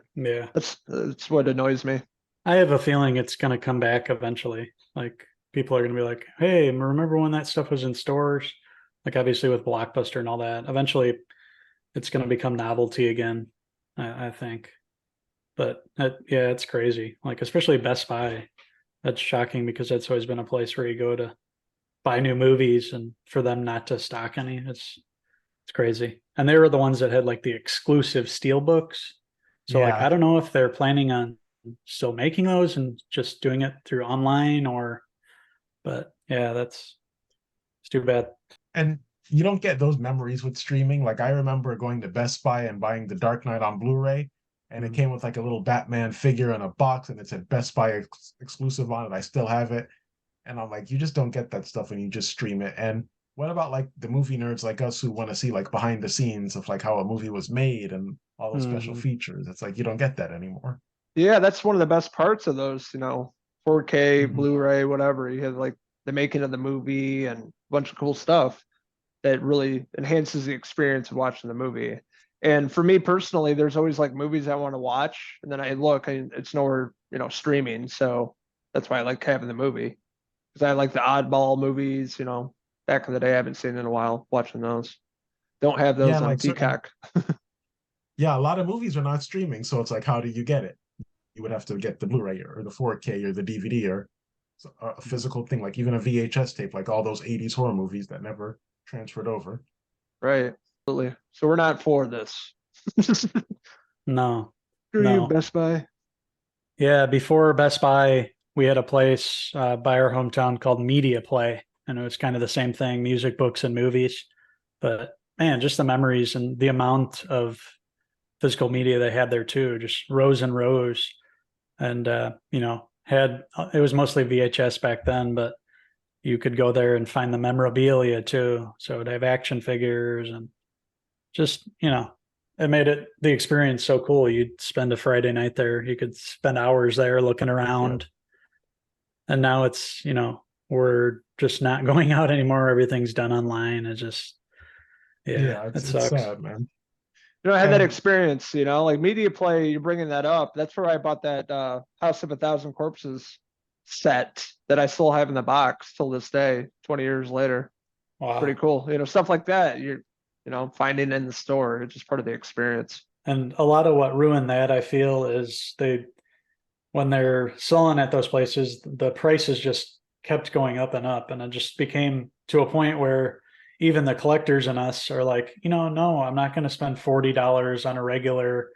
that's what annoys me. I have a feeling it's going to come back eventually. Like people are going to be like, "Hey, remember when that stuff was in stores?" Like obviously with Blockbuster and all that. Eventually, it's going to become novelty again. I think, but it's crazy. Like especially Best Buy. That's shocking because that's always been a place where you go to buy new movies, and for them not to stock any, it's crazy. And they were the ones that had like the exclusive steel books. So like I don't know if they're planning on still making those and just doing it through online but yeah, it's too bad. And you don't get those memories with streaming. Like I remember going to Best Buy and buying The Dark Knight on Blu-ray, and it came with like a little Batman figure in a box, and it said Best Buy exclusive on it. I still have it. And I'm like, you just don't get that stuff when you just stream it. And what about like the movie nerds like us who want to see like behind the scenes of like how a movie was made and all those special features? It's like you don't get that anymore. Yeah, that's one of the best parts of those, 4K, Blu-ray, whatever. You have like the making of the movie and a bunch of cool stuff that really enhances the experience of watching the movie. And for me personally, there's always like movies I want to watch, and then I look and it's nowhere, streaming. So that's why I like having the movie, because I like the oddball movies, back in the day. I haven't seen in a while watching those. Don't have those on Peacock. Yeah, a lot of movies are not streaming, so it's like, how do you get it? You would have to get the Blu-ray or the 4K or the DVD or a physical thing, like even a VHS tape, like all those 80s horror movies that never transferred over. Right, absolutely. So we're not for this. No. Screw you, Best Buy. Yeah, before Best Buy, we had a place by our hometown called Media Play, and it was kind of the same thing, music, books, and movies. But man, just the memories and the amount of physical media they had there too, just rows and rows. and it was mostly VHS back then, but you could go there and find the memorabilia too. So it'd have action figures and just, it made the experience so cool. You'd spend a Friday night there. You could spend hours there looking around. Yeah. And now it's, we're just not going out anymore. Everything's done online. It just, it's sad, man. I had that experience, like Media Play, you're bringing that up. That's where I bought that House of a Thousand Corpses set that I still have in the box till this day, 20 years later. Wow. Pretty cool. Stuff like that. You're, finding in the store. It's just part of the experience. And a lot of what ruined that, I feel, is when they're selling at those places, the prices just kept going up and up. And it just became to a point where even the collectors and us are like, no, I'm not going to spend $40 on a regular,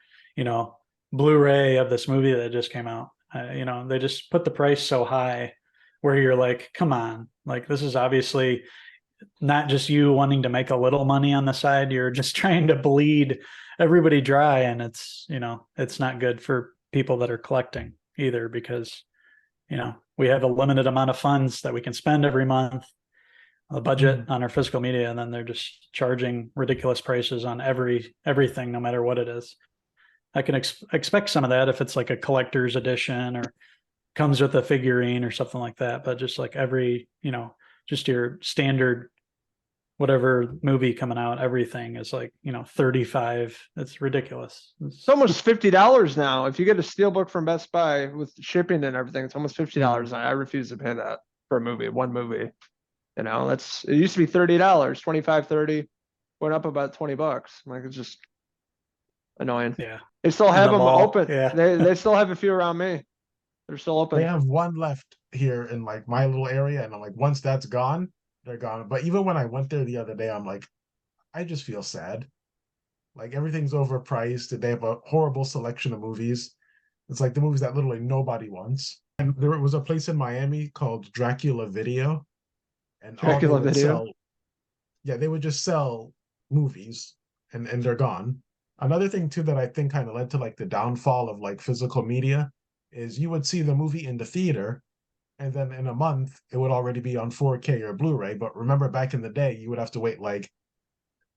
Blu-ray of this movie that just came out. They just put the price so high where you're like, come on, like this is obviously not just you wanting to make a little money on the side. You're just trying to bleed everybody dry. And it's not good for people that are collecting either, because, we have a limited amount of funds that we can spend every month, a budget on our physical media, and then they're just charging ridiculous prices on everything, no matter what it is. I can expect some of that if it's like a collector's edition or comes with a figurine or something like that. But just like just your standard, whatever movie coming out, everything is like, $35. It's ridiculous. It's almost $50 now. If you get a steelbook from Best Buy with shipping and everything, it's almost $50. I refuse to pay that for one movie. It used to be $30, 25, 30, went up about $20. Like, it's just annoying. Yeah. They still have them open. Yeah. They still have a few around me. They're still open. They have one left here in like my little area, and I'm like, once that's gone, they're gone. But even when I went there the other day, I'm like, I just feel sad. Like, everything's overpriced. They have a horrible selection of movies. It's like the movies that literally nobody wants. And there was a place in Miami called Dracula Video. And Dracula Video? They would just sell movies, and they're gone. Another thing too that I think kind of led to like the downfall of like physical media is you would see the movie in the theater, and then in a month it would already be on 4K or Blu-ray. But remember, back in the day, you would have to wait like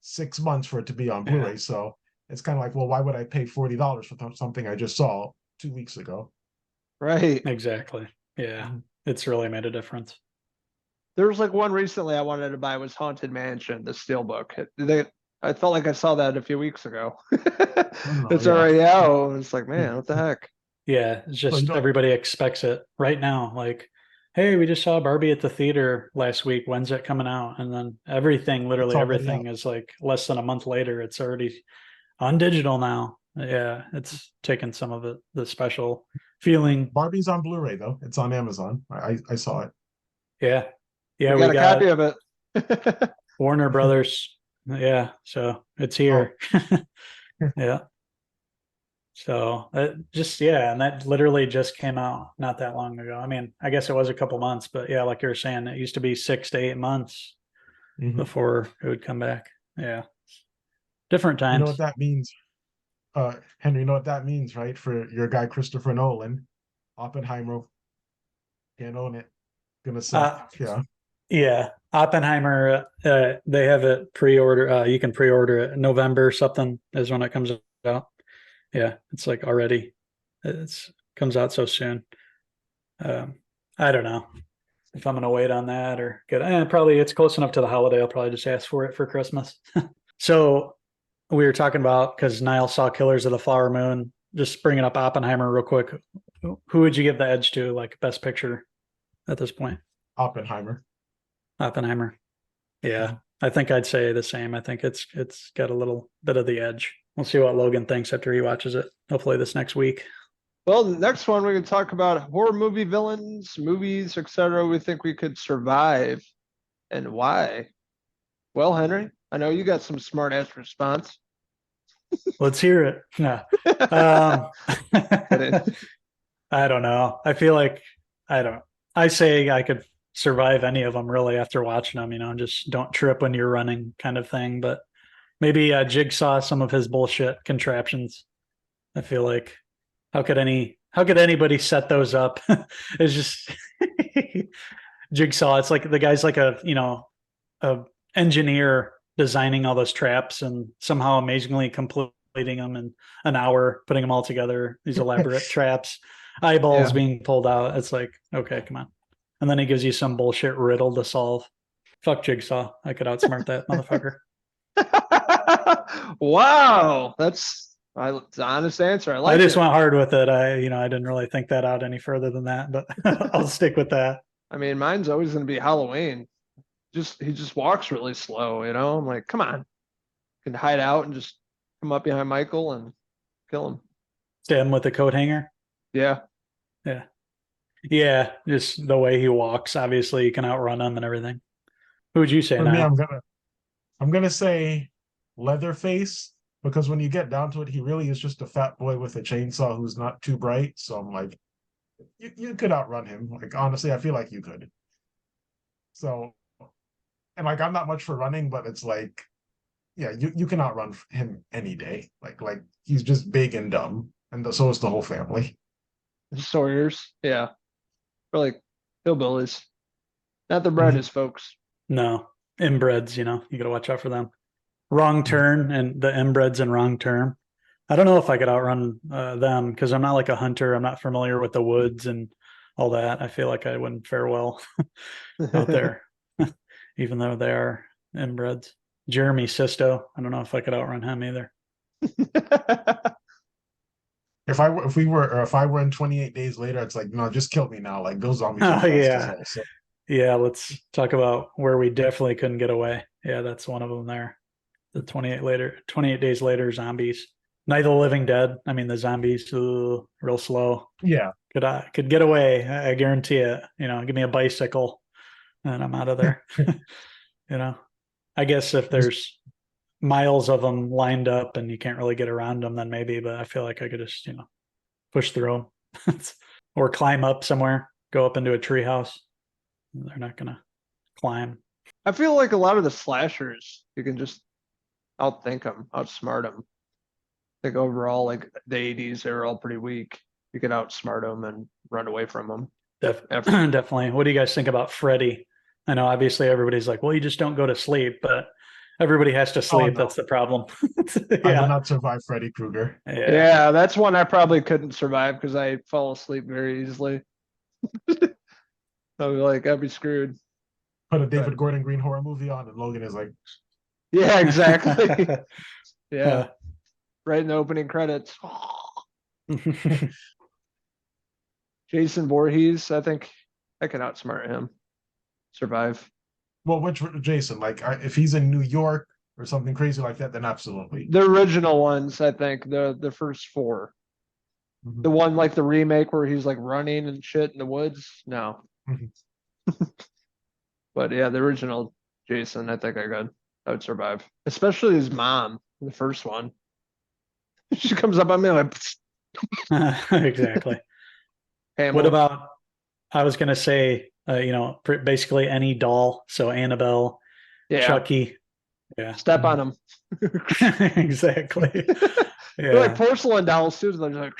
6 months for it to be on Blu-ray. So it's kind of like, well, why would I pay $40 for something I just saw 2 weeks ago? Right. Exactly. Yeah. It's really made a difference. There was like one recently I wanted to buy, was Haunted Mansion, the steelbook. I felt like I saw that a few weeks ago. It's already out. It's like, man, what the heck? Yeah, it's just everybody expects it right now. Like, hey, we just saw Barbie at the theater last week. When's it coming out? And then literally everything is like less than a month later. It's already on digital now. Yeah, it's taken some of the special feeling. Barbie's on Blu-ray though. It's on Amazon. I saw it. Yeah. Yeah, we got a copy of it. Warner Brothers. Yeah, so it's here. Yeah. So and that literally just came out not that long ago. I mean, I guess it was a couple months, but yeah, like you were saying, it used to be 6 to 8 months before it would come back. Yeah. Different times. You know what that means? Henry, you know what that means, right? For your guy Christopher Nolan, Oppenheimer can't own it. Gonna suck. Yeah. Oppenheimer, they have it pre-order. You can pre-order it. November something is when it comes out. Yeah, it's like already. It's comes out so soon. I don't know if I'm gonna wait on that or get. Probably it's close enough to the holiday. I'll probably just ask for it for Christmas. So we were talking about, because Niall saw Killers of the Flower Moon. Just bringing up Oppenheimer real quick. Who would you give the edge to, like Best Picture at this point? Oppenheimer. Yeah, I think I'd say the same. I think it's got a little bit of the edge. We'll see what Logan thinks after he watches it, hopefully this next week. Well, the next one we're going to talk about horror movie villains, movies, etc. we think we could survive and why. Well, Henry, I know you got some smart ass response. Let's hear it. No. I don't know. I feel like I say I could survive any of them really after watching them, just don't trip when you're running kind of thing. But maybe Jigsaw, some of his bullshit contraptions. I feel like, how could any how could anybody set those up? It's just Jigsaw. It's like the guy's like a engineer designing all those traps and somehow amazingly completing them in an hour, putting them all together, these elaborate traps, eyeballs being pulled out. It's like, okay, come on. And then he gives you some bullshit riddle to solve. Fuck Jigsaw. I could outsmart that motherfucker. Wow. That's the honest answer. I just it. went hard with it. I didn't really think that out any further than that, but I'll stick with that. I mean, mine's always going to be Halloween. He just walks really slow, I'm like, come on. Can hide out and just come up behind Michael and kill him. Stand with the coat hanger. Yeah. Yeah, just the way he walks. Obviously, you can outrun him and everything. Who would you say For now? me, I'm gonna say Leatherface, because when you get down to it, he really is just a fat boy with a chainsaw who's not too bright. So I'm like, you could outrun him. Like, honestly, I feel like you could. So, and like, I'm not much for running, but it's like, yeah, you can outrun him any day. Like he's just big and dumb, and so is the whole family. Sawyers, yeah. Or like hillbillies. Not the brightest folks. No, inbreds, you got to watch out for them. Wrong Turn and the inbreds in Wrong Turn. I don't know if I could outrun them because I'm not like a hunter. I'm not familiar with the woods and all that. I feel like I wouldn't fare well out there, even though they are inbreds. Jeremy Sisto. I don't know if I could outrun him either. If I were in 28 Days Later, it's like, no, just kill me now. Like, those zombies are fast as hell. So. Yeah, let's talk about where we definitely couldn't get away. Yeah, that's one of them there. The 28 Days Later zombies. Night of the Living Dead. I mean, the zombies, real slow. Yeah. Could get away. I guarantee it. Give me a bicycle and I'm out of there. I guess if there's miles of them lined up and you can't really get around them, then maybe, but I feel like I could just, push through them or climb up somewhere, go up into a treehouse. They're not going to climb. I feel like a lot of the slashers, you can just outthink them, outsmart them. I think overall, like the 80s, they were all pretty weak. You could outsmart them and run away from them. Definitely. What do you guys think about Freddy? I know obviously everybody's like, well, you just don't go to sleep, but everybody has to sleep. No. That's the problem. I will not survive Freddy Krueger. Yeah, that's one I probably couldn't survive because I fall asleep very easily. I'd be screwed. Put a David Gordon Green horror movie on and Logan is like, yeah, exactly. Yeah. Right in the opening credits. Jason Voorhees, I think I can outsmart him. Survive. Well, which Jason? Like, if he's in New York or something crazy like that, then absolutely. The original ones, I think, the first four. Mm-hmm. The one like the remake where he's like running and shit in the woods. No. Mm-hmm. But yeah, the original Jason, I think I would survive. Especially his mom, the first one. She comes up on me like exactly. What about, I was going to say, basically any doll. So Annabelle, Chucky. Yeah. Step on them. Exactly. They're like porcelain dolls too. They're just like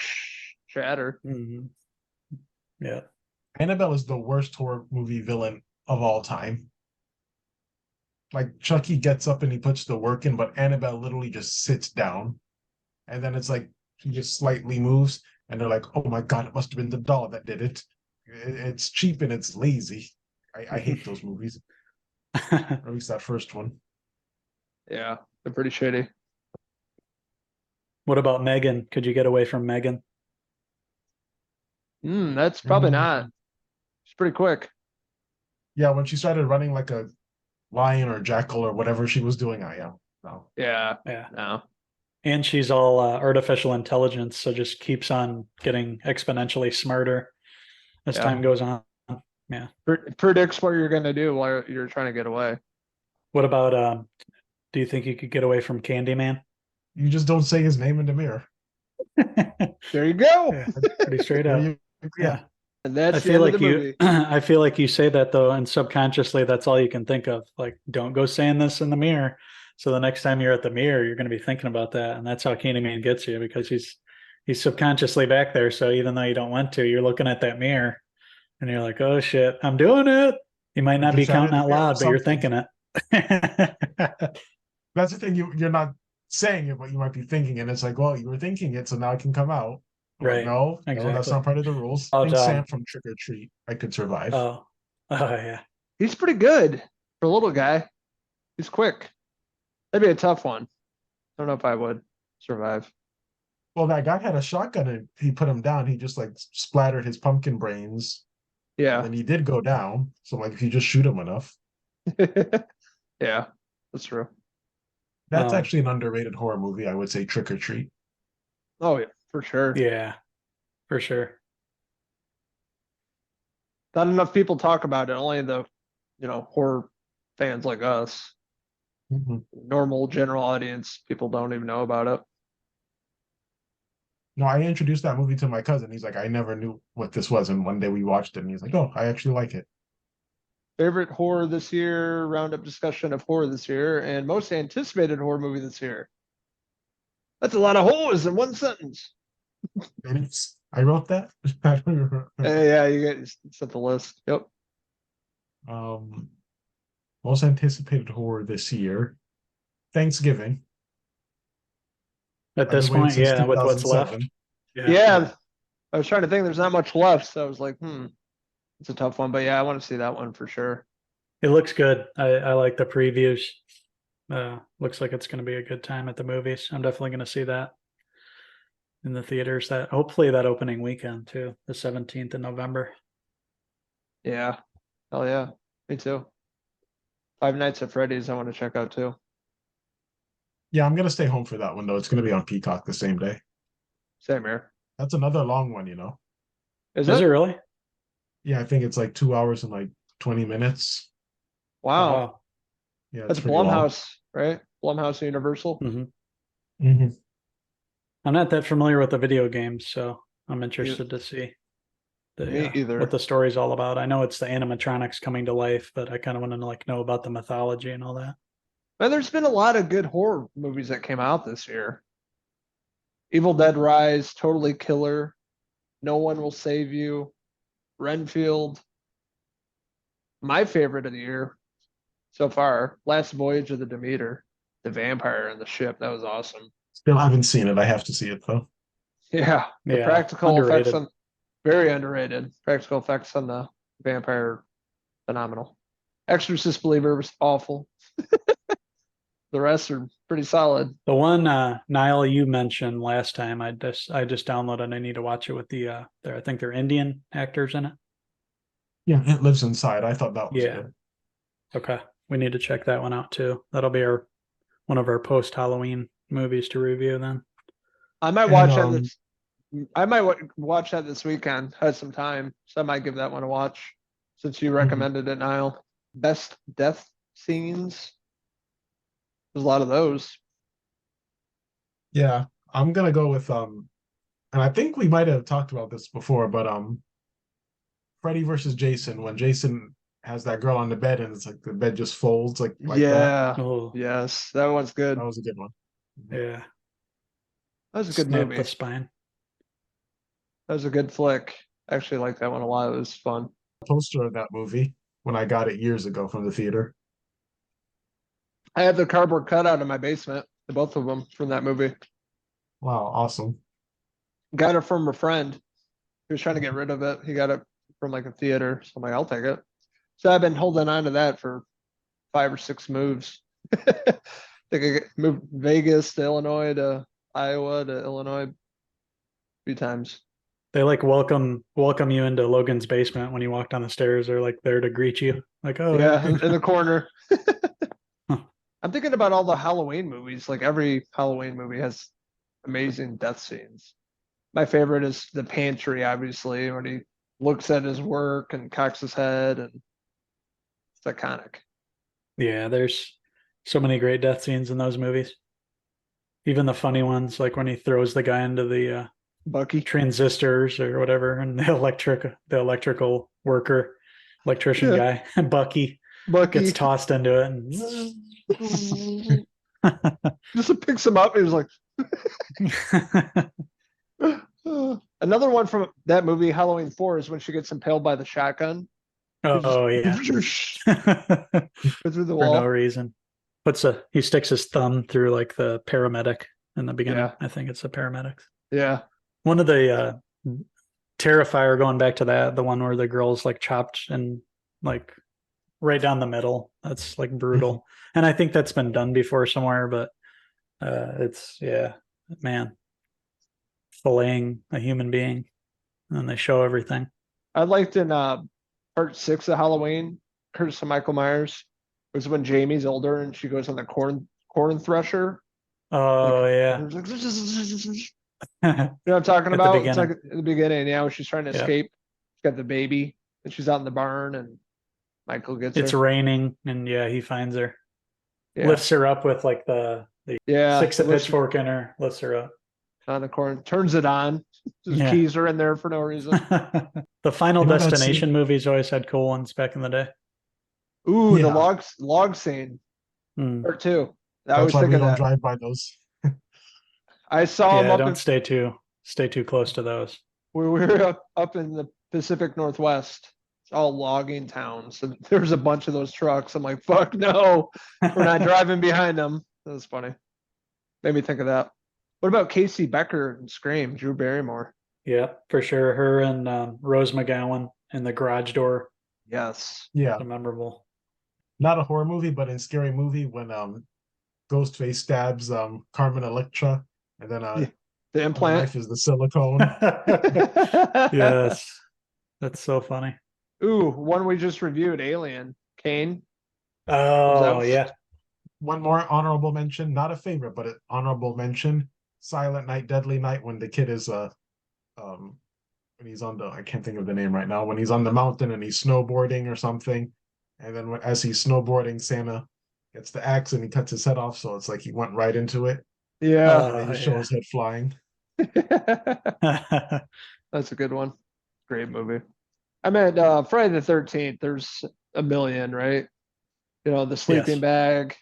shatter. Mm-hmm. Yeah. Annabelle is the worst horror movie villain of all time. Like Chucky gets up and he puts the work in, but Annabelle literally just sits down. And then it's like he just slightly moves, and they're like, "Oh my god, it must have been the doll that did it." It's cheap and it's lazy. I hate those movies. Or at least that first one. Yeah, they're pretty shitty. What about Megan? Could you get away from Megan? That's probably not. She's pretty quick. Yeah, when she started running like a lion or jackal or whatever she was doing, no. Yeah. No. And she's all artificial intelligence, so just keeps on getting exponentially smarter as time goes on. Yeah. Predicts what you're going to do while you're trying to get away. What about, do you think you could get away from Candyman? You just don't say his name in the mirror. There you go. Yeah, pretty straight up. Yeah. And that's the end of the movie. I feel like you say that though, and subconsciously that's all you can think of. Like, don't go saying this in the mirror. So the next time you're at the mirror, you're going to be thinking about that. And that's how Candyman gets you, because he's he's subconsciously back there. So even though you don't want to, you're looking at that mirror and you're like, oh shit, I'm doing it. You might not be Just out counting of out the mirror or loud, but you're something. thinking it. That's the thing. You're not saying it, but you might be thinking it. It's like, well, you were thinking it, so now it can come out. I'm like, Right. no, that's Exactly. not part of the rules. Oh, I think Sam from Trick or Treat, I could survive. Oh, yeah. He's pretty good for a little guy. He's quick. That'd be a tough one. I don't know if I would survive. Well, that guy had a shotgun and he put him down. He just like splattered his pumpkin brains. Yeah. And he did go down. So like if you just shoot him enough. Yeah, that's true. That's actually an underrated horror movie. I would say Trick or Treat. Oh yeah, for sure. Yeah, for sure. Not enough people talk about it. Only the, horror fans like us. Mm-hmm. Normal general audience, people don't even know about it. No, I introduced that movie to my cousin. He's like, I never knew what this was. And one day we watched it and he's like, oh, I actually like it. Favorite horror this year, roundup discussion of horror this year, and most anticipated horror movie this year. That's a lot of horrors in one sentence. I wrote that. Yeah, you set the list. Yep. Most anticipated horror this year. Thanksgiving. At this point, yeah, with what's left. Yeah. I was trying to think. There's not much left, so I was like, it's a tough one. But yeah, I want to see that one for sure. It looks good. I like the previews. Looks like it's going to be a good time at the movies. I'm definitely going to see that in the theaters. That hopefully that opening weekend too, the 17th of November. Yeah. Hell yeah. Me too. Five Nights at Freddy's I want to check out too. Yeah, I'm gonna stay home for that one though. It's gonna be on Peacock the same day. Same here. That's another long one, Is it really? Yeah, I think it's like 2 hours and like 20 minutes. Wow. Yeah, that's Blumhouse, right? Blumhouse Universal. Mm-hmm. Mm-hmm. I'm not that familiar with the video games, so I'm interested to see what the story's all about. I know it's the animatronics coming to life, but I kind of want to know about the mythology and all that. And there's been a lot of good horror movies that came out this year. Evil Dead Rise, Totally Killer, No One Will Save You, Renfield. My favorite of the year so far, Last Voyage of the Demeter, the vampire and the ship. That was awesome. Still haven't seen it. I have to see it though. Yeah, the practical effects very underrated. Practical effects on the vampire, phenomenal. Exorcist Believer was awful. The rest are pretty solid. The one Niall you mentioned last time, I just downloaded. I need to watch it with I think they're Indian actors in it. Yeah, It Lives Inside. I thought that was good. Okay, we need to check that one out too. That'll be one of our post Halloween movies to review. Then I might watch that. I might watch that this weekend. Had some time, so I might give that one a watch. Since you recommended it, Niall. Best death scenes. There's a lot of those. Yeah, I'm gonna go with and I think we might have talked about this before, but Freddy versus Jason, when Jason has that girl on the bed and it's like the bed just folds like yeah. that. Oh. Yes, that one's good. That was a good one. Yeah. That was a good movie. The spine. That was a good flick. I actually liked that one a lot. It was fun. Poster of that movie when I got it years ago from the theater. I have the cardboard cutout in my basement, both of them from that movie. Wow, awesome. Got it from a friend. He was trying to get rid of it. He got it from like a theater. So I'm like, I'll take it. So I've been holding on to that for 5 or 6 moves. I think I moved Vegas to Illinois to Iowa to Illinois a few times. They welcome you into Logan's basement when you walk down the stairs. They're there to greet you. Yeah, in the corner. I'm thinking about all the Halloween movies. Like every Halloween movie has amazing death scenes. My favorite is the pantry, obviously, when he looks at his work and cocks his head, and it's iconic. Yeah, there's so many great death scenes in those movies. Even the funny ones, like when he throws the guy into the Bucky transistors or whatever, and the electrical worker, electrician guy, Bucky gets tossed into it, and just picks him up. He was like, Another one from that movie, Halloween 4, is when she gets impaled by the shotgun. Oh yeah. Go through the For no wall. reason. He sticks his thumb through like the paramedic in the beginning. Yeah. I think it's the paramedics. Yeah. One of the Terrifier, going back to that, the one where the girl's like chopped and like right down the middle. That's like brutal. And I think that's been done before somewhere, but man, filleting a human being, and they show everything. I liked in part 6 of Halloween, Curse of Michael Myers, was when Jamie's older and she goes on the corn thresher. Oh You know what I'm talking At the about? It's beginning. like at the beginning, yeah, when she's trying to Yeah. escape. She's got the baby and she's out in the barn and Michael gets It's her. raining, and he finds her, Yeah. lifts her up with like the Yeah. sticks a lifts her pitchfork in her, lifts her up. on the corn, turns it on. His Yeah. keys are in there for no reason. The Final You know that Destination movies always had cool ones back in the day. Ooh, the Yeah. log scene. Hmm. Part 2. I That's always why think we of don't that. drive by those. I saw him Yeah, up don't in, stay too close to those. we were up in the Pacific Northwest. It's all logging towns. And there's a bunch of those trucks. I'm like, fuck no, we're not driving behind them. That was funny. Made me think of that. What about Casey Becker and Scream, Drew Barrymore? Yeah, for sure. Her and Rose McGowan in the garage door. Yes. Yeah, So memorable. not a horror movie, but in Scary Movie when Ghostface stabs Carmen Electra, and then The on the implant. knife is the silicone. Yes, that's so funny. Ooh, one we just reviewed, Alien. Kane. Oh that- yeah, One more honorable mention, not a favorite, but an honorable mention. Silent Night, Deadly Night, when the kid is when he's on the, I can't think of the name right now, when he's on the mountain and he's snowboarding or something, and then as he's snowboarding, Santa gets the axe and he cuts his head off, so it's like he went right into it, Yeah. and they just show his head flying. That's a good one. Great movie. I meant Friday the 13th. There's a million, right? You know, the sleeping Yes. bag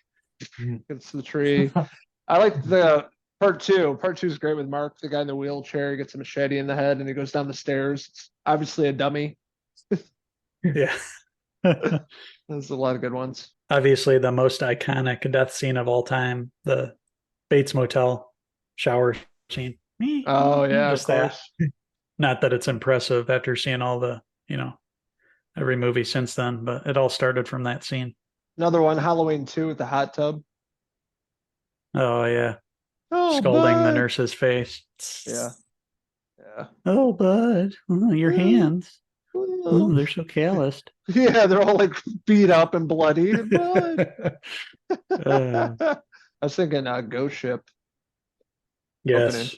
Mhm. gets the tree. I like the part 2. Part 2 is great with Mark, the guy in the wheelchair. He gets a machete in the head and he goes down the stairs. It's obviously a dummy. Yeah. There's a lot of good ones. Obviously, the most iconic death scene of all time, the Bates Motel shower scene. Oh yeah, Just of course. that. Not that it's impressive after seeing all the, every movie since then, but it all started from that scene. Another one, Halloween 2 with the hot tub. Oh yeah, Oh, scalding the bud. nurse's face. Yeah. Yeah. Oh, bud, your hands. Oh. They're so calloused. Yeah, they're all like beat up and bloody. Bud. I was thinking Ghost Ship. Yes. Opening.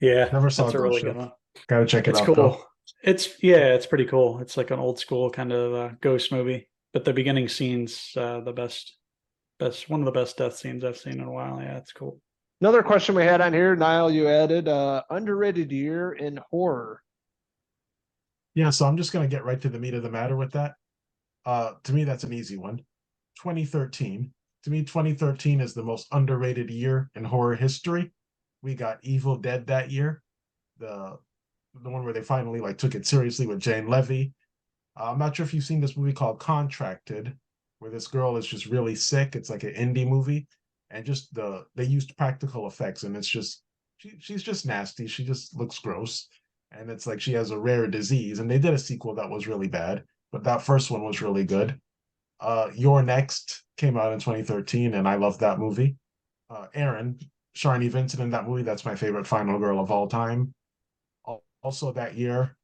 Yeah, Never saw that's a Ghost really Ship. good one. Gotta check it It's out cool. though. It's pretty cool. It's like an old school kind of ghost movie, but the beginning scene's the best, one of the best death scenes I've seen in a while. Yeah, it's cool. Another question we had on here, Niall, you added underrated year in horror. Yeah, so I'm just gonna get right to the meat of the matter with that. To me, that's an easy one. 2013. To me, 2013 is the most underrated year in horror history. We got Evil Dead that year, the one where they finally like took it seriously with Jane Levy. I'm not sure if you've seen this movie called Contracted, where this girl is just really sick. It's like an indie movie, and just they used practical effects, and it's just she's just nasty. She just looks gross, and it's like she has a rare disease. And they did a sequel that was really bad, but that first one was really good. Your Next came out in 2013, and I love that movie. Aaron, Sharni Vincent in that movie, that's my favorite final girl of all time. Also that year,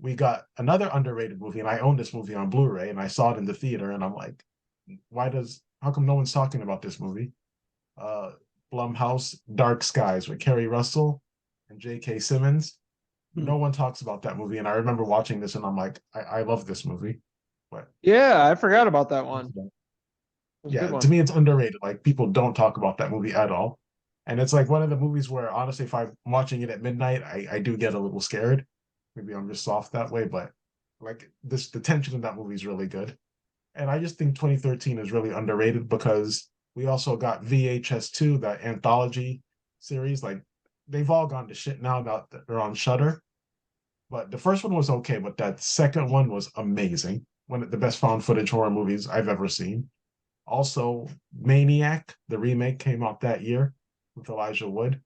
we got another underrated movie, and I own this movie on Blu-ray, and I saw it in the theater, and I'm like, how come no one's talking about this movie? Blumhouse Dark Skies with Kerry Russell and J.K. Simmons. No one talks about that movie, and I remember watching this, and I'm like, I love this movie. But Yeah, I forgot about that one. yeah, to me, it's underrated. Like, people don't talk about that movie at all. And it's like one of the movies where, honestly, if I'm watching it at midnight, I do get a little scared. Maybe I'm just soft that way, but like the tension in that movie is really good. And I just think 2013 is really underrated because we also got VHS2, that anthology series. Like, they've all gone to shit now that they're on Shudder. But the first one was okay, but that second one was amazing. One of the best found footage horror movies I've ever seen. Also, Maniac, the remake, came out that year with Elijah Wood.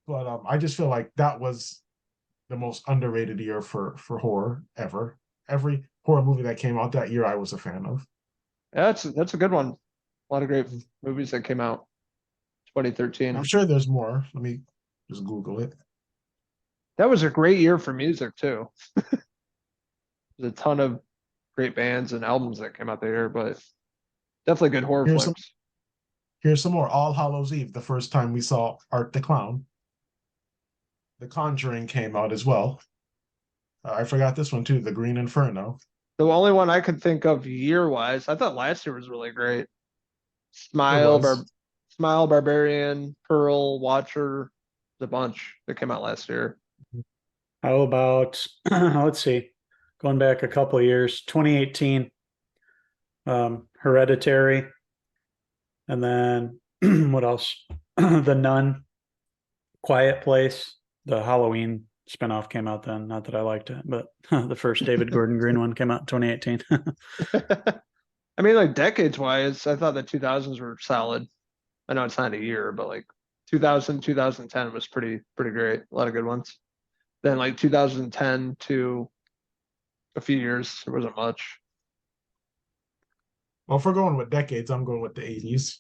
But I just feel like that was the most underrated year for horror ever. Every horror movie that came out that year, I was a fan of. Yeah, that's a good one. A lot of great movies that came out 2013. I'm sure there's more. Let me just Google it. That was a great year for music too. There's a ton of great bands and albums that came out that year, but definitely good horror flicks. Here's some more. All Hallows Eve, the first time we saw Art the Clown. The Conjuring came out as well. I forgot this one too, The Green Inferno. The only one I could think of year-wise, I thought last year was really great. Smile, Barbarian, Pearl, Watcher, the bunch that came out last year. How about, let's see, going back a couple of years, 2018, Hereditary, and then what else? The Nun, Quiet Place, the Halloween spinoff came out then. Not that I liked it, but the first David Gordon Green one came out in 2018. I mean, like decades-wise, I thought the 2000s were solid. I know it's not a year, but like 2000, 2010 was pretty great. A lot of good ones. Then like 2010 to a few years, there wasn't much. Well, if we're going with decades, I'm going with the 80s.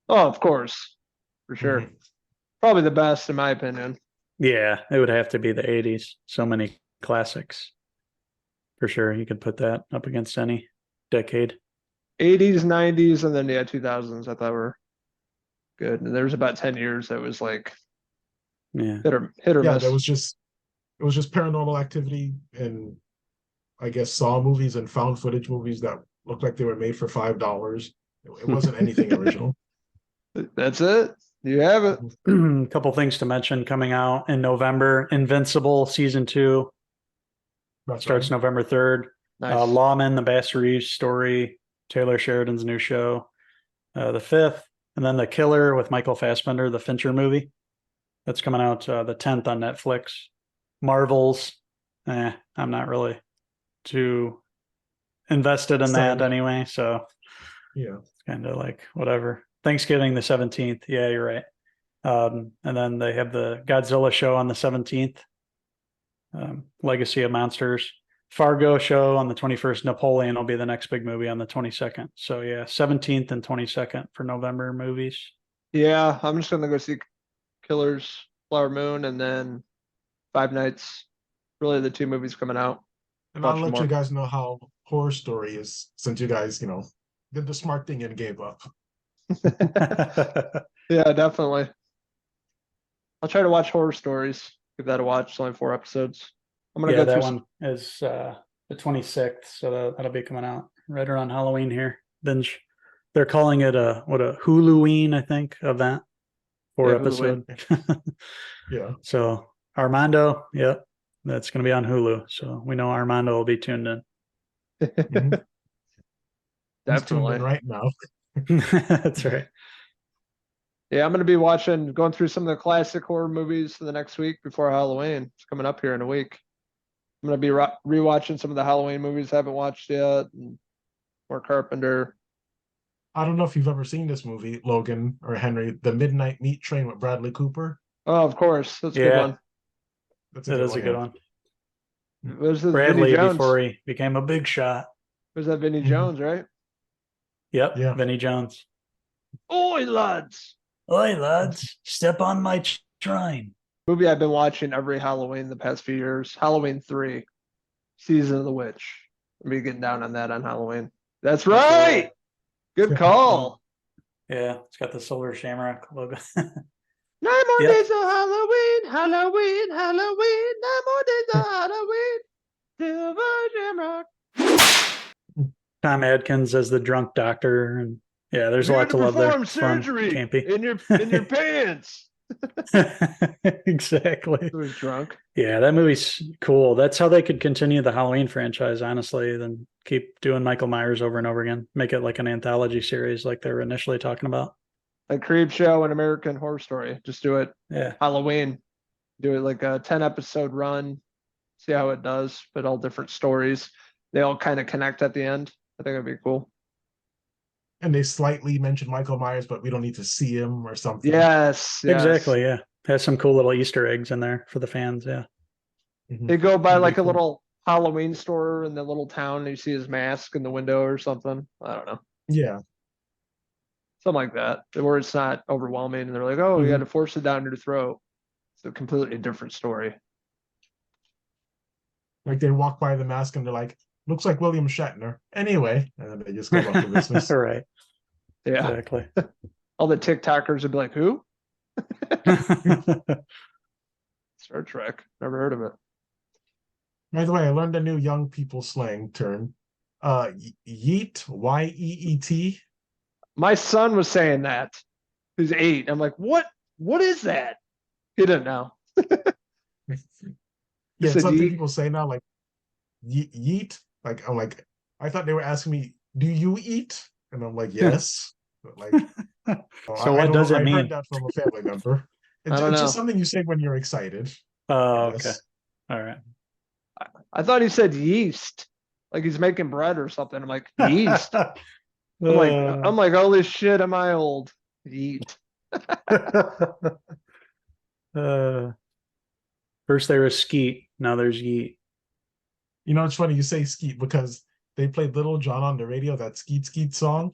Oh, of course, for sure. Mhm. Probably the best in my opinion. Yeah, it would have to be the 80s. So many classics. For sure, you could put that up against any decade. 80s, 90s, and then 2000s I thought were good. And there was about 10 years that was like Yeah. hit or Yeah, miss. it was just Paranormal Activity and I guess Saw movies and found footage movies that looked like they were made for $5. It wasn't anything original. That's it. You have it. A couple things to mention coming out in November. Invincible season 2 That's starts right. November 3rd. Nice. Lawman, the Bass Reeves story, Taylor Sheridan's new show, the 5th, and then The Killer with Michael Fassbender, the Fincher movie. That's coming out the 10th on Netflix. Marvels, I'm not really too invested in that anyway, so Yeah. it's kind of like whatever. Thanksgiving the 17th. Yeah, you're right. And then they have the Godzilla show on the 17th. Legacy of Monsters. Fargo show on the 21st. Napoleon will be the next big movie on the 22nd. So yeah, 17th and 22nd for November movies. Yeah, I'm just gonna go see Killers, Flower Moon, and then Five Nights. Really the two movies coming out. And I'll let you guys know how Horror Story is, since you guys, did the smart thing and gave up. Yeah, definitely. I'll try to watch Horror Stories. Give that a watch. It's only 4 episodes. I'm gonna go that through one is the 26th, so that'll be coming out right around Halloween here. Binge. They're calling it a Huluween, I think, of that 4 episode. Yeah. So Armando, yep, that's going to be on Hulu. So we know Armando will be tuned in. Mhm. He's tuned Definitely. in right now. That's right. Yeah, I'm gonna be going through some of the classic horror movies for the next week before Halloween. It's coming up here in a week. I'm gonna be rewatching some of the Halloween movies I haven't watched yet, and more Carpenter. I don't know if you've ever seen this movie, Logan or Henry, The Midnight Meat Train with Bradley Cooper. Oh, of course, that's a good one. That's That is a good one. Was the Bradley Vinnie Jones? before he became a big shot. Was that Vinnie Mhm. Jones, right? Yep, Yeah. Vinnie Jones. Oi, lads! Oi, lads, step on my train. Movie I've been watching every Halloween the past few years. Halloween 3, Season of the Witch. I'll be getting down on that on Halloween. That's right. Good call. Yeah, it's got the Silver Shamrock logo. 9 more Yep. days of Halloween, Halloween, Halloween. 9 more days of Halloween. Silver Shamrock. Tom Adkins as the drunk doctor, and yeah, there's a Here lot to love there. perform It's fun, surgery campy. in your pants. Exactly. He was drunk. Yeah, that movie's cool. That's how they could continue the Halloween franchise, honestly, then keep doing Michael Myers over and over again. Make it like an anthology series like they were initially talking about. Like Creep Show and American Horror Story. Just do it Yeah. Halloween. Do it like a 10-episode run, see how it does, but all different stories. They all kind of connect at the end. I think that'd be cool. And they slightly mention Michael Myers, but we don't need to see him or something. Yes. Exactly. Yeah. Has some cool little Easter eggs in there for the fans. Yeah. Mhm. They go by That'd be like a cool. little Halloween store in the little town, and you see his mask in the window or something. I don't know. Yeah. Something like that, where it's not overwhelming and they're like, oh, you got to force it down your throat. It's a completely different story. Like they walk by the mask and they're like, looks like William Shatner. Anyway, and then they just go about the business. Right. Yeah. Exactly. All the TikTokers would be like, who? Star Trek. Never heard of it. By the way, I learned a new young people slang term. Yeet, Y-E-E-T. My son was saying that. Who's 8. I'm like, what? What is that? He didn't know. Yeah, Said it's something yeet. people say now, like yeet. Like I'm like, I thought they were asking me, do you eat? And I'm like, yes. But like, So what does it I mean? heard that from a family member. I don't It's just know. something you say when you're excited. Oh, I okay. guess. All right. I thought he said yeast, like he's making bread or something. I'm like, yeast. I'm like, holy shit, am I old? Yeet. First there was skeet, now there's yeet. You know, it's funny you say skeet because they played Little John on the radio, that skeet skeet song.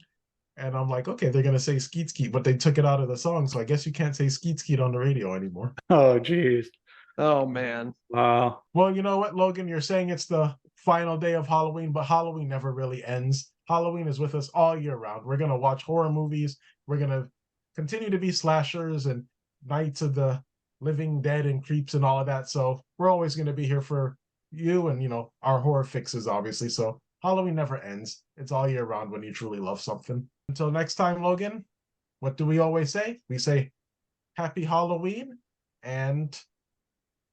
And I'm like, okay, they're gonna say skeet skeet, but they took it out of the song, so I guess you can't say skeet skeet on the radio anymore. Oh, geez. Oh man. Wow. Well, you know what, Logan, you're saying it's the final day of Halloween, but Halloween never really ends. Halloween is with us all year round. We're gonna watch horror movies. We're gonna continue to be slashers and Nights of the Living Dead and Creeps and all of that. So we're always gonna be here for you and our horror fixes, obviously. So Halloween never ends. It's all year round when you truly love something. Until next time, Logan, what do we always say? We say Happy Halloween and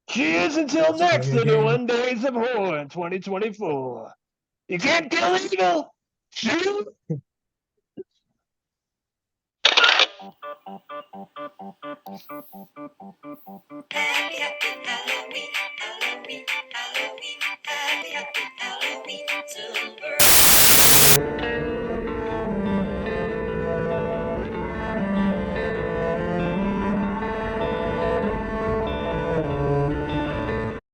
Cheers until let's next play a game. 31 Days of Horror in 2024. You can't kill evil. Shoot. Happy Halloween, Halloween, Halloween, happy